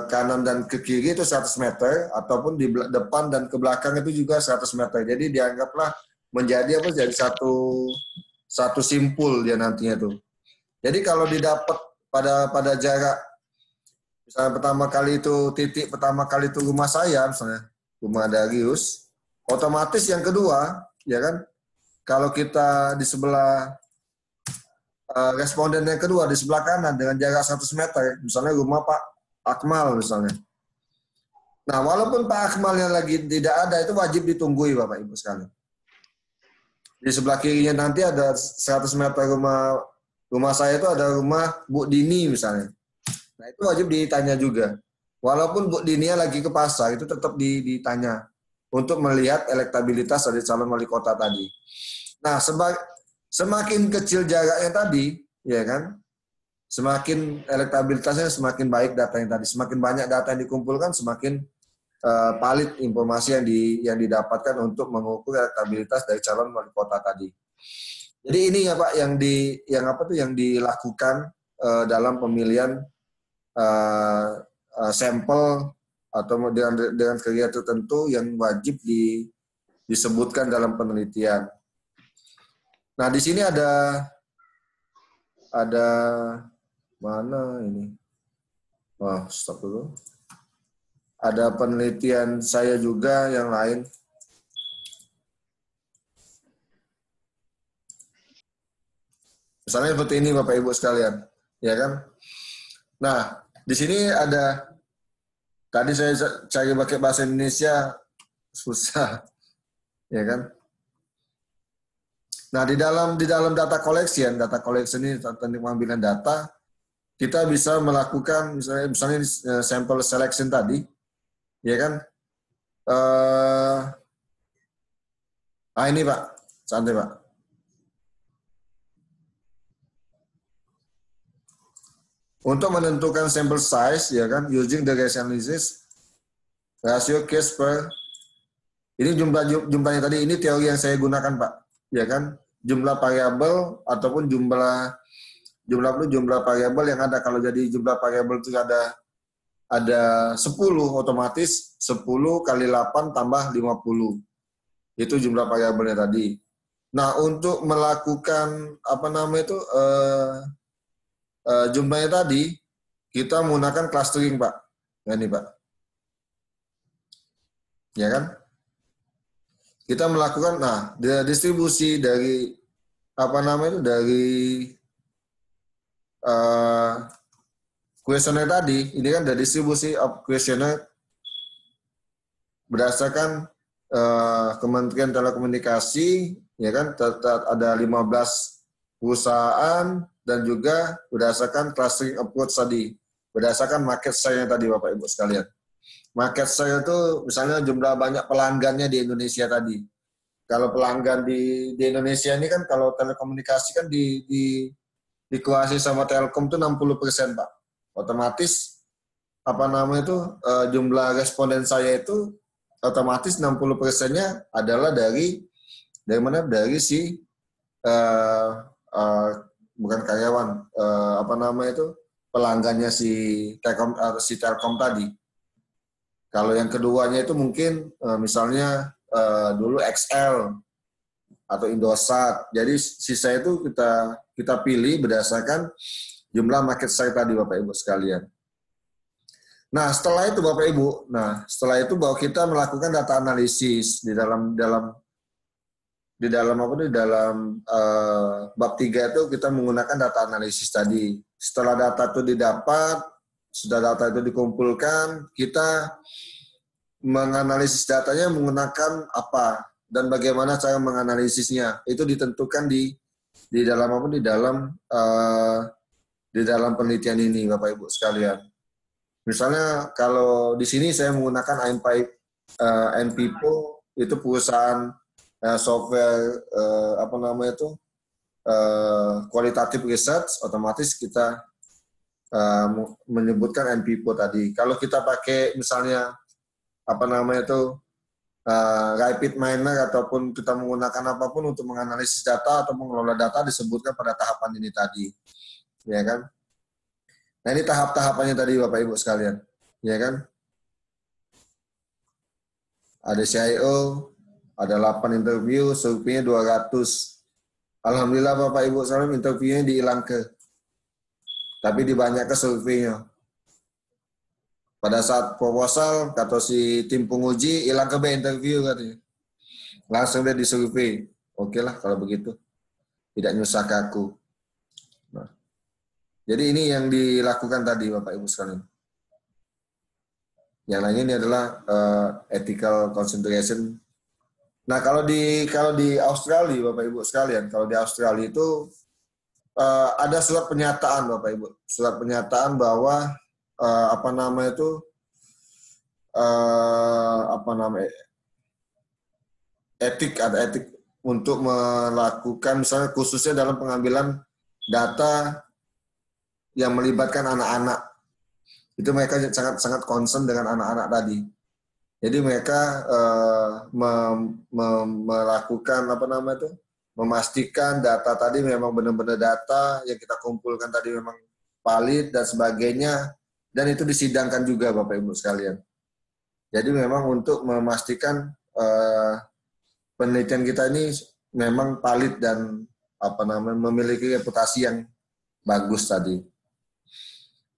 kanan dan ke kiri itu 100 meter, ataupun di depan dan ke belakang itu juga 100 meter. Jadi dianggaplah menjadi jadi satu simpul dia nantinya tuh. Jadi kalau didapat pada jarak, misalnya pertama kali itu titik pertama kali itu rumah saya, misalnya rumah Darius, otomatis yang kedua, ya kan, kalau kita di sebelah responden yang kedua di sebelah kanan dengan jarak 100 meter, misalnya rumah Pak Akmal misalnya. Nah, walaupun Pak Akmalnya lagi tidak ada, itu wajib ditunggui Bapak Ibu sekalian. Di sebelah kirinya nanti ada 100 meter rumah saya itu ada rumah Bu Dini misalnya. Nah, itu wajib ditanya juga. Walaupun Bu Dini lagi ke pasar, itu tetap ditanya untuk melihat elektabilitas dari calon wali kota tadi. Nah, semakin kecil jaraknya tadi, ya kan, semakin elektabilitasnya semakin baik datanya tadi. Semakin banyak data yang dikumpulkan, semakin valid informasi yang didapatkan untuk mengukur elektabilitas dari calon wali kota tadi. Jadi ini ya Pak yang dilakukan dalam pemilihan sampel atau dengan kriteria tertentu yang wajib disebutkan dalam penelitian. Nah, di sini ada mana ini? Oh, stop dulu. Ada penelitian saya juga yang lain. Misalnya seperti ini Bapak Ibu sekalian, ya kan? Nah, di sini ada, tadi saya cari pakai bahasa Indonesia susah, ya kan? Nah, di dalam data collection ini teknik pengambilan data, kita bisa melakukan misalnya sampel selection tadi, ya kan? Ini Pak, santai Pak. Untuk menentukan sample size, ya kan, using the ratio analysis, rasio case per, ini jumlahnya tadi, ini teori yang saya gunakan Pak, ya kan, jumlah variabel ataupun jumlah variabel yang ada. Kalau jadi jumlah variabel itu ada 10, otomatis 10 kali 8 tambah 50. Itu jumlah variabelnya tadi. Nah, untuk melakukan jumlahnya tadi, kita menggunakan clustering, Pak. Nah, ini, Pak. Ya kan? Kita melakukan, distribusi dari dari kuesioner tadi, ini kan dari distribusi of kuesioner berdasarkan Kementerian Telekomunikasi, ya kan, ada 15 perusahaan dan juga berdasarkan clustering approach tadi, berdasarkan market share tadi Bapak Ibu sekalian. Market share itu misalnya jumlah banyak pelanggannya di Indonesia tadi. Kalau pelanggan di Indonesia ini kan, kalau telekomunikasi kan dikuasai sama Telkom itu 60%, Pak. Otomatis jumlah responden saya itu otomatis 60%-nya adalah dari mana? Dari si bukan karyawan, pelanggannya si Telkom tadi. Kalau yang keduanya itu mungkin misalnya dulu XL atau Indosat. Jadi sisa itu kita pilih berdasarkan jumlah market share tadi Bapak Ibu sekalian. Nah, setelah itu Bapak Ibu, baru kita melakukan data analisis di dalam bab 3 itu kita menggunakan data analisis tadi. Setelah data itu didapat, sudah data itu dikumpulkan, kita menganalisis datanya menggunakan apa dan bagaimana cara menganalisisnya. Itu ditentukan di dalam penelitian ini Bapak Ibu sekalian. Misalnya kalau di sini saya menggunakan NPIPO, itu perusahaan software kualitatif research, otomatis kita menyebutkan NPIPO tadi. Kalau kita pakai misalnya rapid miner ataupun kita menggunakan apapun untuk menganalisis data atau mengelola data disebutkan pada tahapan ini tadi, ya kan? Nah ini tahap-tahapannya tadi Bapak Ibu sekalian, ya kan? Ada CIO, ada 8 interview, surveinya 200. Alhamdulillah Bapak Ibu sekalian interviewnya dihilang tapi dibanyak ke surveinya. Pada saat proposal, kata si tim penguji, hilang ke interview katanya. Langsung dia disurvei. Oke lah kalau begitu. Tidak nyusah kaku. Nah, jadi ini yang dilakukan tadi Bapak Ibu sekalian. Yang lainnya ini adalah ethical consideration. Nah kalau di Australia Bapak Ibu sekalian, kalau di Australia itu ada surat pernyataan Bapak Ibu. Surat pernyataan bahwa etik untuk melakukan misalnya khususnya dalam pengambilan data yang melibatkan anak-anak. Itu mereka sangat concern dengan anak-anak tadi. Jadi mereka melakukan memastikan data tadi memang benar-benar data yang kita kumpulkan tadi memang valid dan sebagainya, dan itu disidangkan juga Bapak Ibu sekalian. Jadi memang untuk memastikan penelitian kita ini memang valid dan memiliki reputasi yang bagus tadi.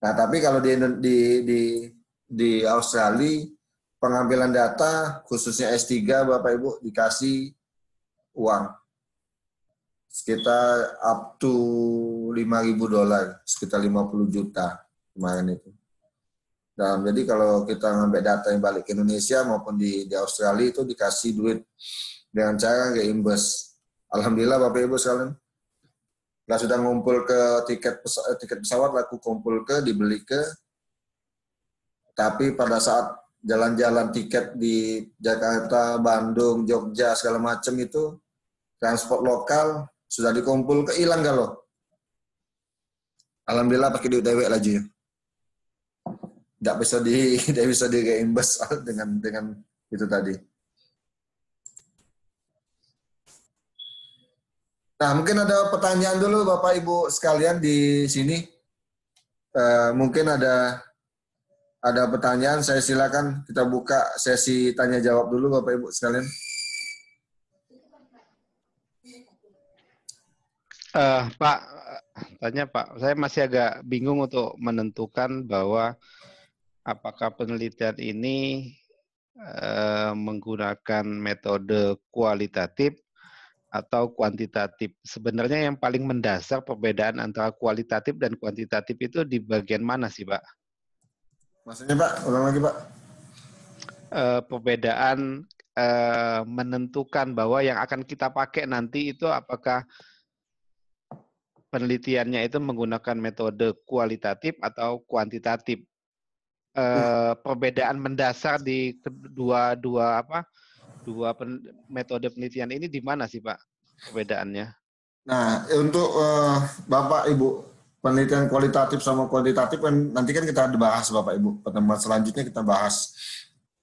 Nah, tapi kalau di Australia pengambilan data khususnya S3 Bapak Ibu dikasih uang sekitar up to $5.000, sekitar 50 juta kemarin itu. Dan jadi kalau kita ngambil data yang balik ke Indonesia maupun di Australia itu dikasih duit dengan cara reimburse. Alhamdulillah Bapak Ibu sekalian, kita sudah ngumpul ke tiket pesawat, laku kumpul dibeli tapi pada saat jalan-jalan tiket di Jakarta, Bandung, Jogja segala macam itu transport lokal sudah dikumpul hilang kalau. Alhamdulillah pakai duit dewek lagi ya. Tidak bisa di reimburse dengan itu tadi. Nah, mungkin ada pertanyaan dulu Bapak Ibu sekalian di sini. Mungkin ada pertanyaan, saya silakan kita buka sesi tanya jawab dulu Bapak Ibu sekalian. Pak, tanya Pak, saya masih agak bingung untuk menentukan bahwa apakah penelitian ini menggunakan metode kualitatif atau kuantitatif. Sebenarnya yang paling mendasar perbedaan antara kualitatif dan kuantitatif itu di bagian mana sih Pak? Maksudnya Pak, ulang lagi Pak. Perbedaan menentukan bahwa yang akan kita pakai nanti itu apakah penelitiannya itu menggunakan metode kualitatif atau kuantitatif. Perbedaan mendasar di dua metode penelitian ini di mana sih Pak perbedaannya? Nah, untuk Bapak Ibu, penelitian kualitatif sama kuantitatif nanti kan kita bahas Bapak Ibu. Pertemuan selanjutnya kita bahas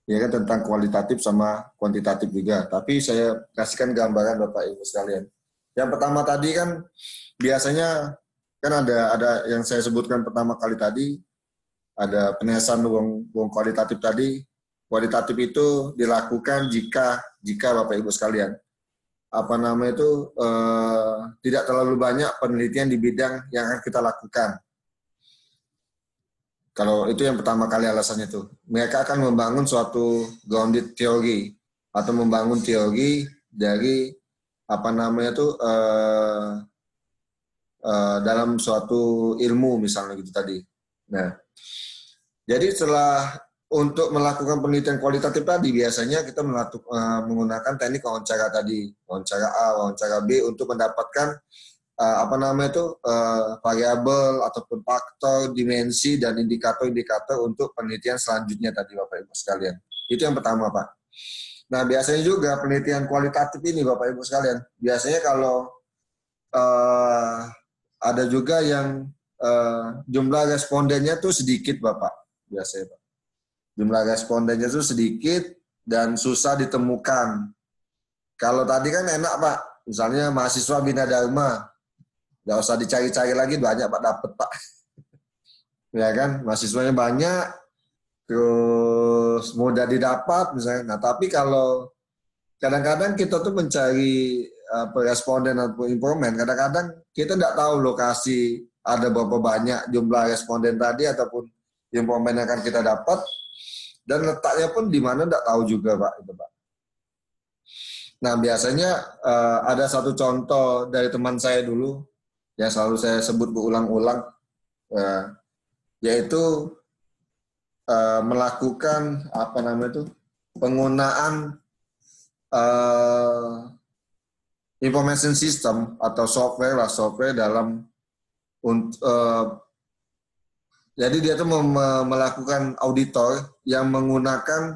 ya kan tentang kualitatif sama kuantitatif juga. Tapi saya kasihkan gambaran Bapak Ibu sekalian. Yang pertama tadi kan biasanya kan ada yang saya sebutkan pertama kali tadi, ada penyiasan ruang kualitatif tadi. Kualitatif itu dilakukan jika Bapak Ibu sekalian tidak terlalu banyak penelitian di bidang yang akan kita lakukan. Kalau itu yang pertama kali alasannya itu, mereka akan membangun suatu grounded theory atau membangun teori dari dalam suatu ilmu misalnya gitu tadi. Nah, jadi setelah untuk melakukan penelitian kualitatif tadi biasanya kita menggunakan teknik wawancara tadi, wawancara A, wawancara B untuk mendapatkan variabel ataupun faktor, dimensi dan indikator-indikator untuk penelitian selanjutnya tadi Bapak Ibu sekalian. Itu yang pertama Pak. Nah biasanya juga penelitian kualitatif ini Bapak Ibu sekalian, biasanya kalau ada juga yang jumlah respondennya tuh sedikit Bapak, biasanya Pak. Jumlah respondennya tuh sedikit dan susah ditemukan. Kalau tadi kan enak Pak, misalnya mahasiswa Bina Dharma, nggak usah dicari-cari lagi, banyak Pak dapet Pak. Ya kan, mahasiswanya banyak, terus mudah didapat misalnya. Nah tapi kalau kadang-kadang kita tuh mencari responden atau informan, kadang-kadang kita nggak tahu lokasi ada berapa banyak jumlah responden tadi ataupun informan yang akan kita dapat, dan letaknya pun di mana nggak tahu juga Pak. Itu Pak. Nah biasanya ada satu contoh dari teman saya dulu yang selalu saya sebut berulang-ulang, yaitu melakukan penggunaan information system atau software dalam jadi dia tuh melakukan auditor yang menggunakan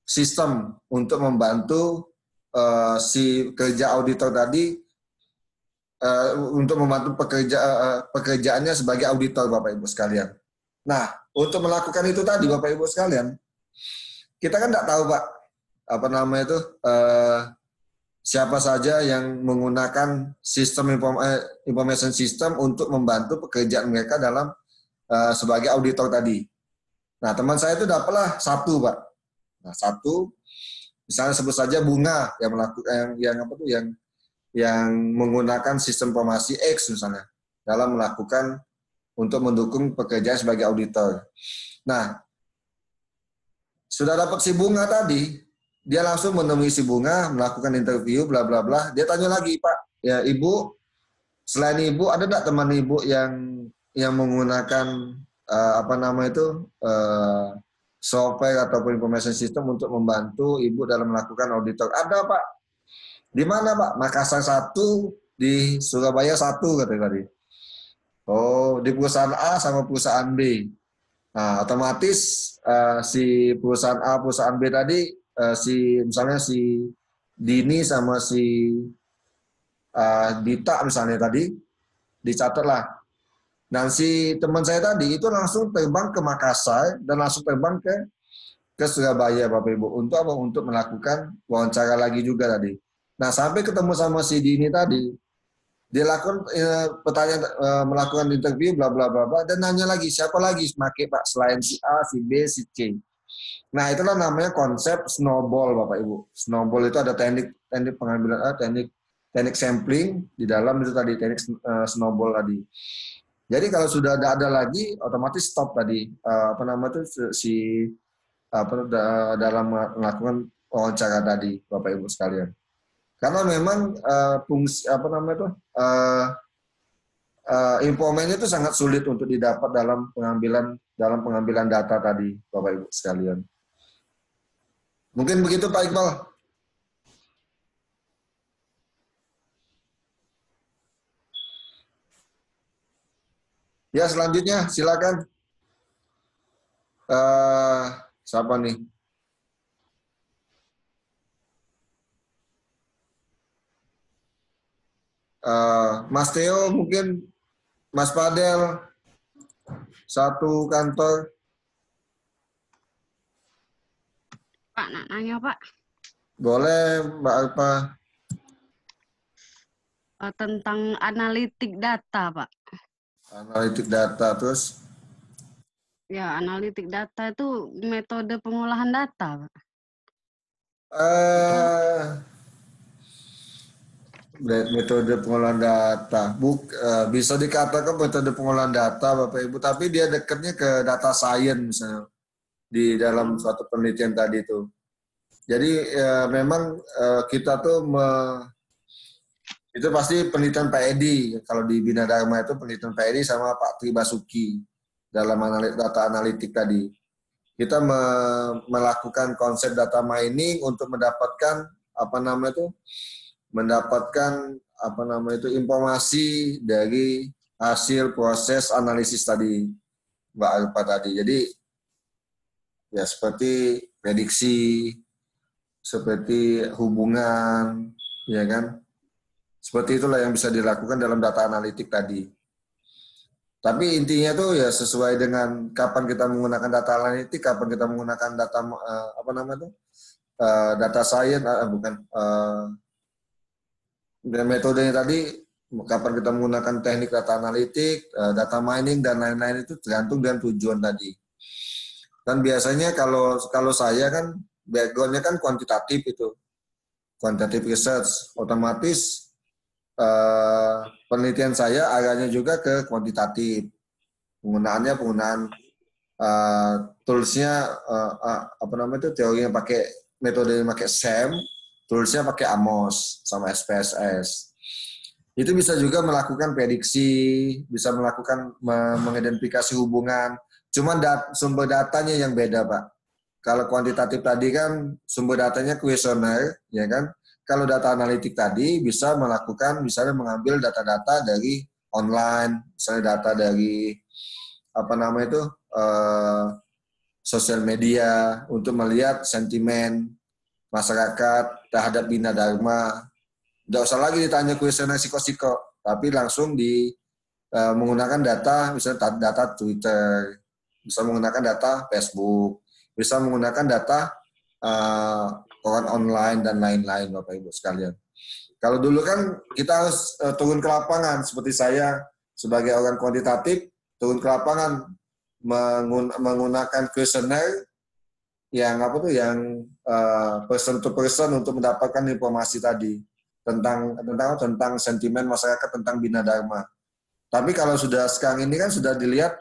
sistem untuk membantu si kerja auditor tadi untuk membantu pekerjaannya sebagai auditor Bapak Ibu sekalian. Nah, untuk melakukan itu tadi Bapak Ibu sekalian, kita kan nggak tahu Pak, siapa saja yang menggunakan sistem information system untuk membantu pekerjaan mereka dalam sebagai auditor tadi. Nah, teman saya itu dapatlah satu Pak. Nah, satu, misalnya sebut saja Bunga yang melakukan yang menggunakan sistem informasi X misalnya dalam melakukan untuk mendukung pekerjaan sebagai auditor. Nah, sudah dapat si Bunga tadi, dia langsung menemui si Bunga, melakukan interview, bla bla bla. Dia tanya lagi, Pak, ya Ibu, selain Ibu ada tidak teman Ibu yang menggunakan software ataupun information system untuk membantu Ibu dalam melakukan auditor? Ada Pak. Di mana Pak? Makassar 1, di Surabaya 1 katanya tadi. Oh, di perusahaan A sama perusahaan B. Nah, otomatis si perusahaan A, perusahaan B tadi, misalnya si Dini sama si Dita misalnya tadi, dicatatlah. Dan si teman saya tadi itu langsung terbang ke Makassar dan langsung terbang ke Surabaya Bapak Ibu. Untuk apa? Untuk melakukan wawancara lagi juga tadi. Nah, sampai ketemu sama si Dini tadi, dia lakukan melakukan interview bla bla bla bla dan nanya lagi siapa lagi pakai Pak selain si A, si B, si C. Nah, itulah namanya konsep snowball Bapak Ibu. Snowball itu ada teknik pengambilan teknik sampling di dalam itu tadi teknik snowball tadi. Jadi kalau sudah tidak ada lagi otomatis stop tadi dalam melakukan wawancara tadi Bapak Ibu sekalian. Karena memang fungsi informannya itu sangat sulit untuk didapat dalam pengambilan data tadi Bapak Ibu sekalian. Mungkin begitu Pak Iqbal. Ya selanjutnya silakan. Siapa nih? Mas Theo mungkin, Mas Padel, satu kantor. Pak, nak nanya Pak. Boleh Mbak Alpa. Tentang analitik data Pak. Analitik data terus? Ya, analitik data itu metode pengolahan data Pak. Metode pengolahan data, bisa dikatakan metode pengolahan data Bapak Ibu, tapi dia dekatnya ke data science misalnya di dalam suatu penelitian tadi itu. Jadi memang kita tuh itu pasti penelitian Pak Edi, kalau di Bina Dharma itu penelitian Pak Edi sama Pak Tri Basuki dalam data analitik tadi. Kita melakukan konsep data mining untuk mendapatkan mendapatkan informasi dari hasil proses analisis tadi, Mbak Alpa tadi. Jadi ya seperti prediksi, seperti hubungan, ya kan? Seperti itulah yang bisa dilakukan dalam data analitik tadi. Tapi intinya tuh ya sesuai dengan kapan kita menggunakan data analitik, kapan kita menggunakan data data science, metodenya tadi, kapan kita menggunakan teknik data analitik, data mining dan lain-lain itu tergantung dengan tujuan tadi. Dan biasanya kalau saya kan background-nya kan kuantitatif itu, quantitative research, otomatis penelitian saya arahnya juga ke kuantitatif. Penggunaan toolsnya teorinya pakai metodenya pakai SAM, toolsnya pakai AMOS sama SPSS. Itu bisa juga melakukan prediksi, bisa melakukan mengidentifikasi hubungan. Cuman sumber datanya yang beda, Pak. Kalau kuantitatif tadi kan sumber datanya kuesioner, ya kan? Kalau data analitik tadi bisa melakukan, misalnya mengambil data-data dari online, misalnya data dari sosial media untuk melihat sentimen masyarakat terhadap Bina Dharma. Tidak usah lagi ditanya kuesioner siko-siko, tapi langsung menggunakan data, misalnya data Twitter, bisa menggunakan data Facebook, bisa menggunakan data koran online dan lain-lain, Bapak Ibu sekalian. Kalau dulu kan kita harus turun ke lapangan, seperti saya sebagai orang kuantitatif turun ke lapangan menggunakan kuesioner yang person to person untuk mendapatkan informasi tadi tentang sentimen masyarakat tentang Bina Dharma. Tapi kalau sudah sekarang ini kan sudah dilihat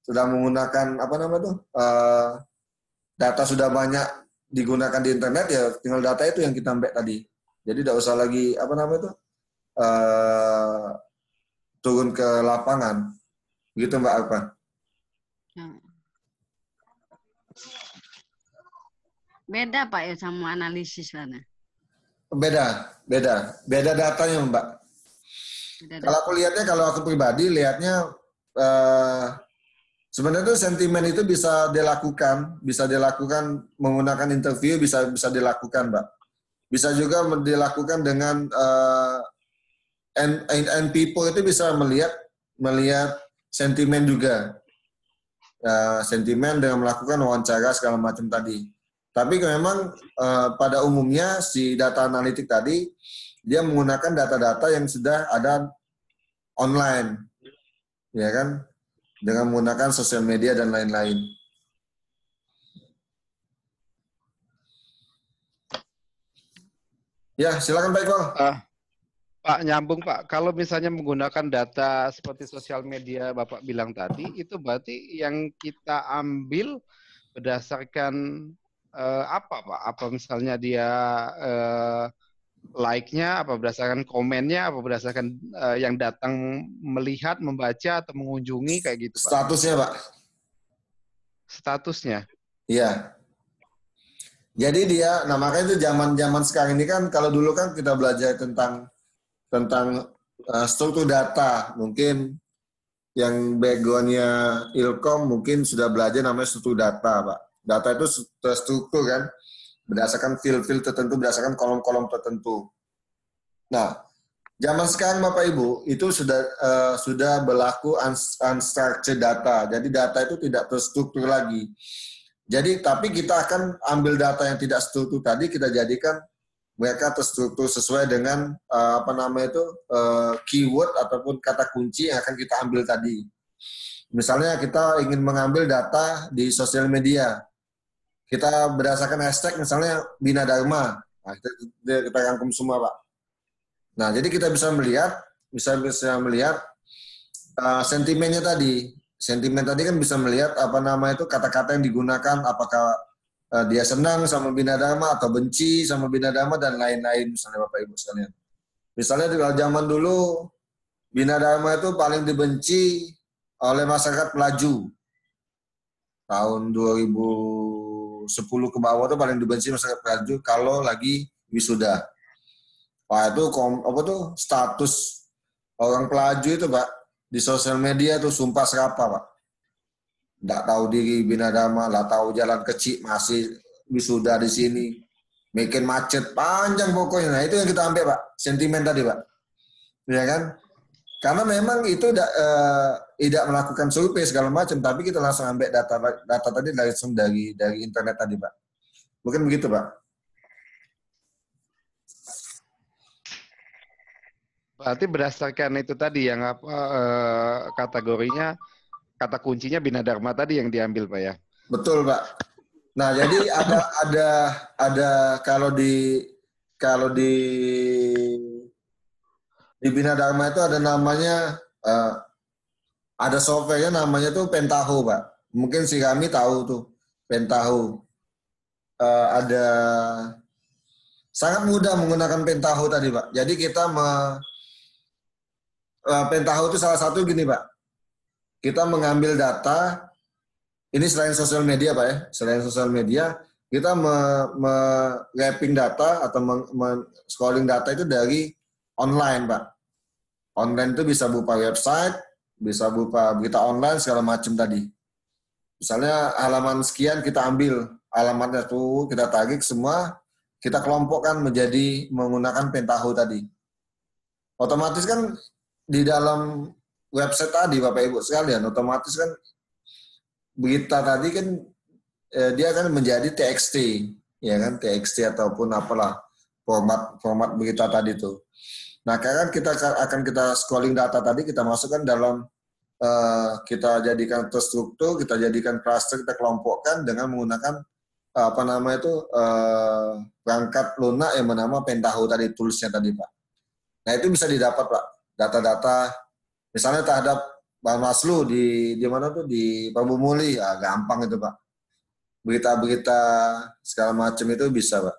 sudah menggunakan data sudah banyak digunakan di internet, ya tinggal data itu yang kita ambil tadi. Jadi tidak usah lagi turun ke lapangan. Begitu Mbak Alpa. Beda Pak ya sama analisis sana. Beda datanya Mbak. Kalau aku lihatnya, kalau aku pribadi lihatnya sebenarnya itu sentimen itu bisa dilakukan menggunakan interview, bisa dilakukan, Mbak. Bisa juga dilakukan dengan and people itu bisa melihat sentimen juga. Sentimen dengan melakukan wawancara segala macam tadi. Tapi memang pada umumnya si data analitik tadi dia menggunakan data-data yang sudah ada online, ya kan? Dengan menggunakan sosial media dan lain-lain. Ya, silakan Pak Iqbal. Pak, nyambung Pak, kalau misalnya menggunakan data seperti sosial media Bapak bilang tadi, itu berarti yang kita ambil berdasarkan apa Pak? Apa misalnya dia like-nya, apa berdasarkan komennya, apa berdasarkan yang datang melihat, membaca, atau mengunjungi, kayak gitu Pak? Statusnya Pak. Statusnya? Iya. Jadi dia, nah makanya itu zaman sekarang ini kan, kalau dulu kan kita belajar tentang struktur data, mungkin yang background-nya Ilkom mungkin sudah belajar namanya struktur data, Pak. Data itu terstruktur kan, berdasarkan field-field tertentu, berdasarkan kolom-kolom tertentu. Nah, zaman sekarang Bapak Ibu itu sudah berlaku unstructured data. Jadi data itu tidak terstruktur lagi. Jadi tapi kita akan ambil data yang tidak struktur tadi, kita jadikan mereka terstruktur sesuai dengan keyword ataupun kata kunci yang akan kita ambil tadi. Misalnya kita ingin mengambil data di sosial media, kita berdasarkan hashtag misalnya Bina Dharma, nah, kita rangkum semua Pak. Nah jadi kita bisa melihat sentimennya tadi. Sentimen tadi kan bisa melihat kata-kata yang digunakan, apakah dia senang sama Bina Dharma atau benci sama Bina Dharma dan lain-lain, misalnya Bapak Ibu sekalian. Misalnya di zaman dulu Bina Dharma itu paling dibenci oleh masyarakat Pelaju. Tahun 2010 ke bawah itu paling dibenci masyarakat Pelaju kalau lagi wisuda. Wah itu apa tuh status orang pelaju itu Pak di sosial media tuh sumpah serapa Pak. Nggak tahu diri bina dharma, nggak tahu jalan kecil masih wisuda di sini, bikin macet panjang pokoknya. Nah itu yang kita ambil Pak, sentimen tadi Pak, ya kan? Karena memang itu tidak melakukan survei segala macam, tapi kita langsung ambil data tadi langsung dari internet tadi Pak. Mungkin begitu Pak. Berarti berdasarkan itu tadi yang apa kategorinya, kata kuncinya Bina Dharma tadi yang diambil Pak ya. Betul Pak. Nah jadi ada kalau di Bina Dharma itu ada namanya ada softwarenya namanya tuh Pentaho Pak. Mungkin si kami tahu tuh Pentaho. Ada sangat mudah menggunakan Pentaho tadi Pak. Jadi kita Pentaho itu salah satu gini Pak. Kita mengambil data, ini selain sosial media Pak ya, selain sosial media, kita mapping data atau scrolling data itu dari online Pak. Online itu bisa berupa website, bisa berupa berita online, segala macam tadi. Misalnya halaman sekian kita ambil, alamatnya tuh kita tarik semua, kita kelompokkan menjadi menggunakan Pentaho tadi. Otomatis kan di dalam website tadi Bapak Ibu sekalian, otomatis kan berita tadi kan dia kan menjadi TXT, ya kan TXT ataupun apalah format berita tadi itu. Nah, kan kita scrolling data tadi kita masukkan dalam kita jadikan terstruktur, kita jadikan cluster, kita kelompokkan dengan menggunakan apa namanya itu perangkat lunak yang bernama Pentaho tadi, toolsnya tadi Pak. Nah itu bisa didapat Pak, data-data misalnya terhadap Bawaslu di mana tuh di Prabu Muli, ya gampang itu Pak. Berita-berita segala macam itu bisa Pak.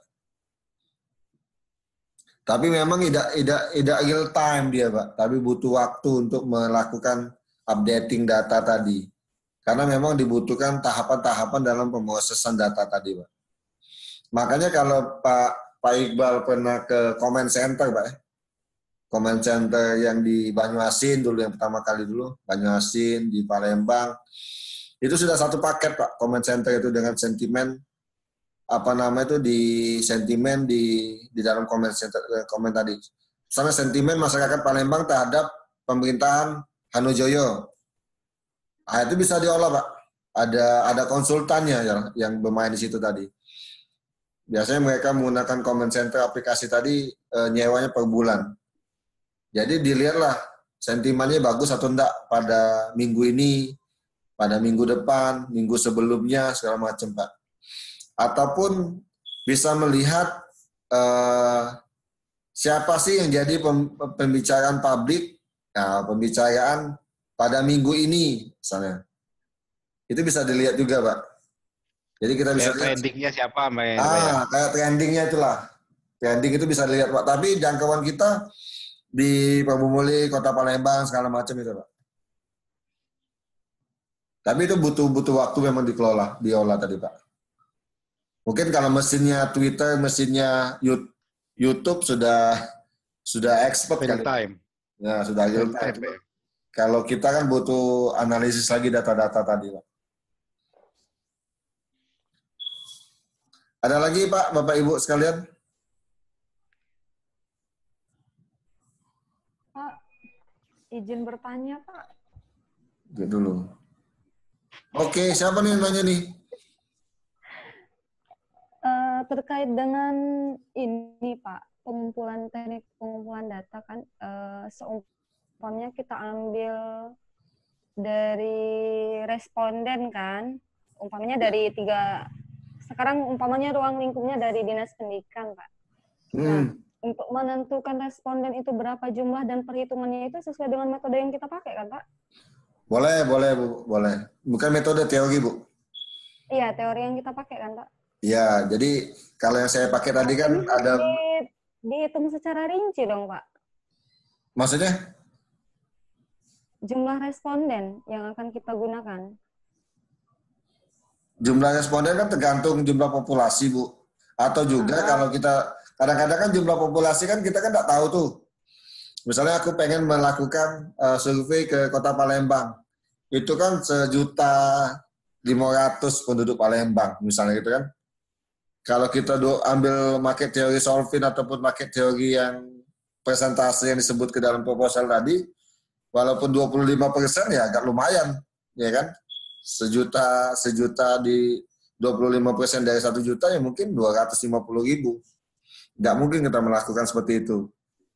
Tapi memang tidak real time dia Pak, tapi butuh waktu untuk melakukan updating data tadi. Karena memang dibutuhkan tahapan-tahapan dalam pemrosesan data tadi Pak. Makanya kalau Pak Iqbal pernah ke comment center Pak ya, comment center yang di Banyuasin dulu, yang pertama kali dulu, Banyuasin, di Palembang, itu sudah satu paket Pak, comment center itu dengan sentimen, apa namanya itu di sentimen di dalam comment center, comment tadi. Misalnya sentimen masyarakat Palembang terhadap pemerintahan Hanojoyo. Nah, itu bisa diolah Pak. Ada konsultannya yang bermain di situ tadi. Biasanya mereka menggunakan comment center aplikasi tadi nyewanya per bulan. Jadi dilihatlah sentimennya bagus atau enggak pada minggu ini, pada minggu depan, minggu sebelumnya, segala macam Pak. Ataupun bisa melihat siapa sih yang jadi pembicaraan publik, nah, pembicaraan pada minggu ini misalnya. Itu bisa dilihat juga Pak. Jadi kita bisa lihat trendingnya siapa Mbak? Kayak trendingnya itulah. Trending itu bisa dilihat Pak. Tapi jangkauan kita di Prabu Muli, Kota Palembang, segala macam itu Pak. Tapi itu butuh waktu memang diolah tadi Pak. Mungkin kalau mesinnya Twitter, mesinnya YouTube sudah expert real time. Ya, sudah real time. Kalau kita kan butuh analisis lagi data-data tadi Pak. Ada lagi Pak, Bapak Ibu sekalian? Pak, izin bertanya Pak. Gitu dulu. Oke, siapa nih yang nanya nih? Terkait dengan ini Pak, teknik pengumpulan data kan, seumpamanya kita ambil dari responden kan, umpamanya dari sekarang umpamanya ruang lingkupnya dari Dinas Pendidikan Pak. Nah, untuk menentukan responden itu berapa jumlah dan perhitungannya itu sesuai dengan metode yang kita pakai kan Pak? Boleh Bu, boleh. Bukan metode teori Bu. Iya, teori yang kita pakai kan Pak? Iya, jadi kalau yang saya pakai tadi kan ada... Dihitung secara rinci dong Pak. Maksudnya? Jumlah responden yang akan kita gunakan. Jumlah responden kan tergantung jumlah populasi Bu. Atau juga kalau kita kadang-kadang kan jumlah populasi kan kita kan nggak tahu tuh. Misalnya aku pengen melakukan survei ke Kota Palembang. Itu kan 1.500.000 penduduk Palembang, misalnya gitu kan. Kalau kita ambil pakai teori Solvin ataupun pakai teori yang presentasi yang disebut ke dalam proposal tadi, walaupun 25% ya agak lumayan, ya kan? Sejuta di 25% dari 1 juta ya mungkin 250.000. Nggak mungkin kita melakukan seperti itu.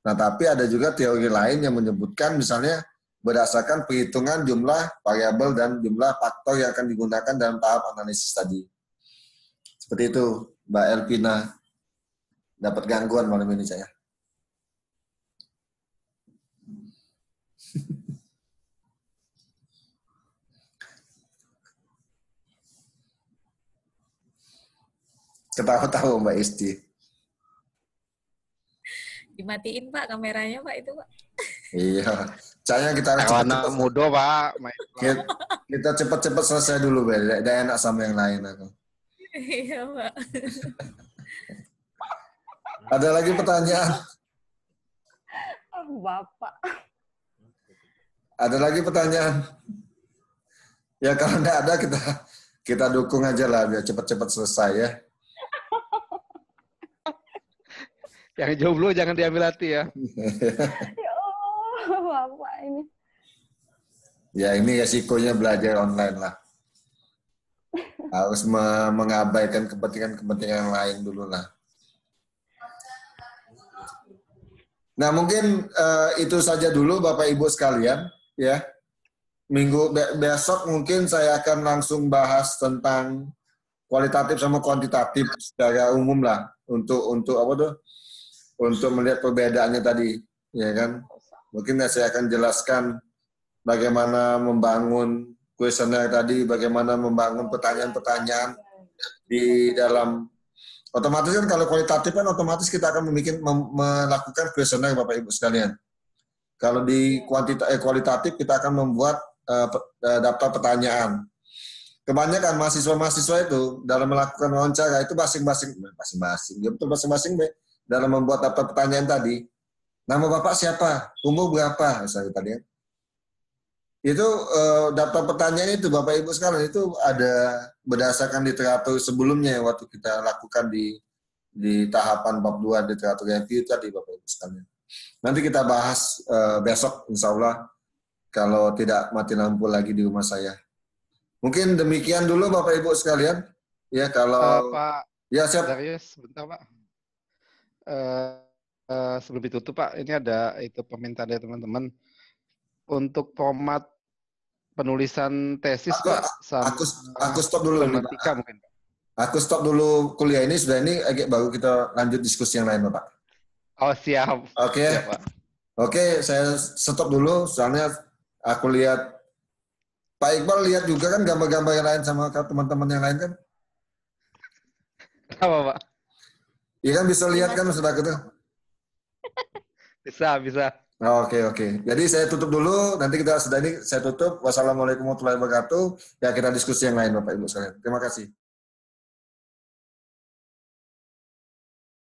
Nah, tapi ada juga teori lain yang menyebutkan misalnya berdasarkan perhitungan jumlah variabel dan jumlah faktor yang akan digunakan dalam tahap analisis tadi. Seperti itu, Mbak Elvina. Dapat gangguan malam ini saya. Ketawa-tawa Mbak Isti. Dimatiin Pak kameranya Pak itu Pak. Iya. Saya kita harus Anak muda Pak. Kita cepat-cepat selesai dulu, Bel. Tidak enak sama yang lain aku. Iya Pak. Ada lagi pertanyaan? Bapak. Ada lagi pertanyaan? Ya kalau tidak ada kita dukung aja lah biar cepat-cepat selesai ya. Yang jomblo jangan diambil hati ya. Ya Allah, Bapak ini. Ya ini resikonya belajar online lah. Harus mengabaikan kepentingan lain dulu lah. Nah mungkin itu saja dulu Bapak Ibu sekalian ya. Besok mungkin saya akan langsung bahas tentang kualitatif sama kuantitatif secara umum lah untuk apa tuh? Untuk melihat perbedaannya tadi, ya kan? Mungkin saya akan jelaskan bagaimana membangun kuesioner tadi, bagaimana membangun pertanyaan-pertanyaan di dalam. Otomatis kan kalau kualitatif kan otomatis kita akan melakukan kuesioner Bapak Ibu sekalian. Kalau di kualitatif kita akan membuat daftar pertanyaan. Kebanyakan mahasiswa-mahasiswa itu dalam melakukan wawancara itu masing-masing, ya betul masing-masing dalam membuat daftar pertanyaan tadi. Nama Bapak siapa? Umur berapa? Misalnya tadi kan. Itu daftar pertanyaan itu Bapak Ibu sekalian itu ada berdasarkan literatur sebelumnya waktu kita lakukan di tahapan bab 2 literatur review tadi Bapak Ibu sekalian. Nanti kita bahas besok insya Allah kalau tidak mati lampu lagi di rumah saya. Mungkin demikian dulu Bapak Ibu sekalian. Ya kalau Pak ya siap. Darius, sebentar Pak. Sebelum ditutup Pak, ini ada itu permintaan dari teman-teman untuk format penulisan tesis Pak. Aku stop dulu. Matematika mungkin Pak. Aku stop dulu kuliah ini, sudah ini agak baru kita lanjut diskusi yang lain Bapak. Oh siap. Oke. Siap, Pak. Oke, saya stop dulu, soalnya aku lihat Pak Iqbal lihat juga kan gambar-gambar yang lain sama teman-teman yang lain kan? Apa Pak? Iya kan bisa lihat kan sudah gitu. Bisa. Oke. Jadi saya tutup dulu, nanti kita sudah ini saya tutup. Wassalamualaikum warahmatullahi wabarakatuh. Ya kita diskusi yang lain Bapak Ibu sekalian. Terima kasih.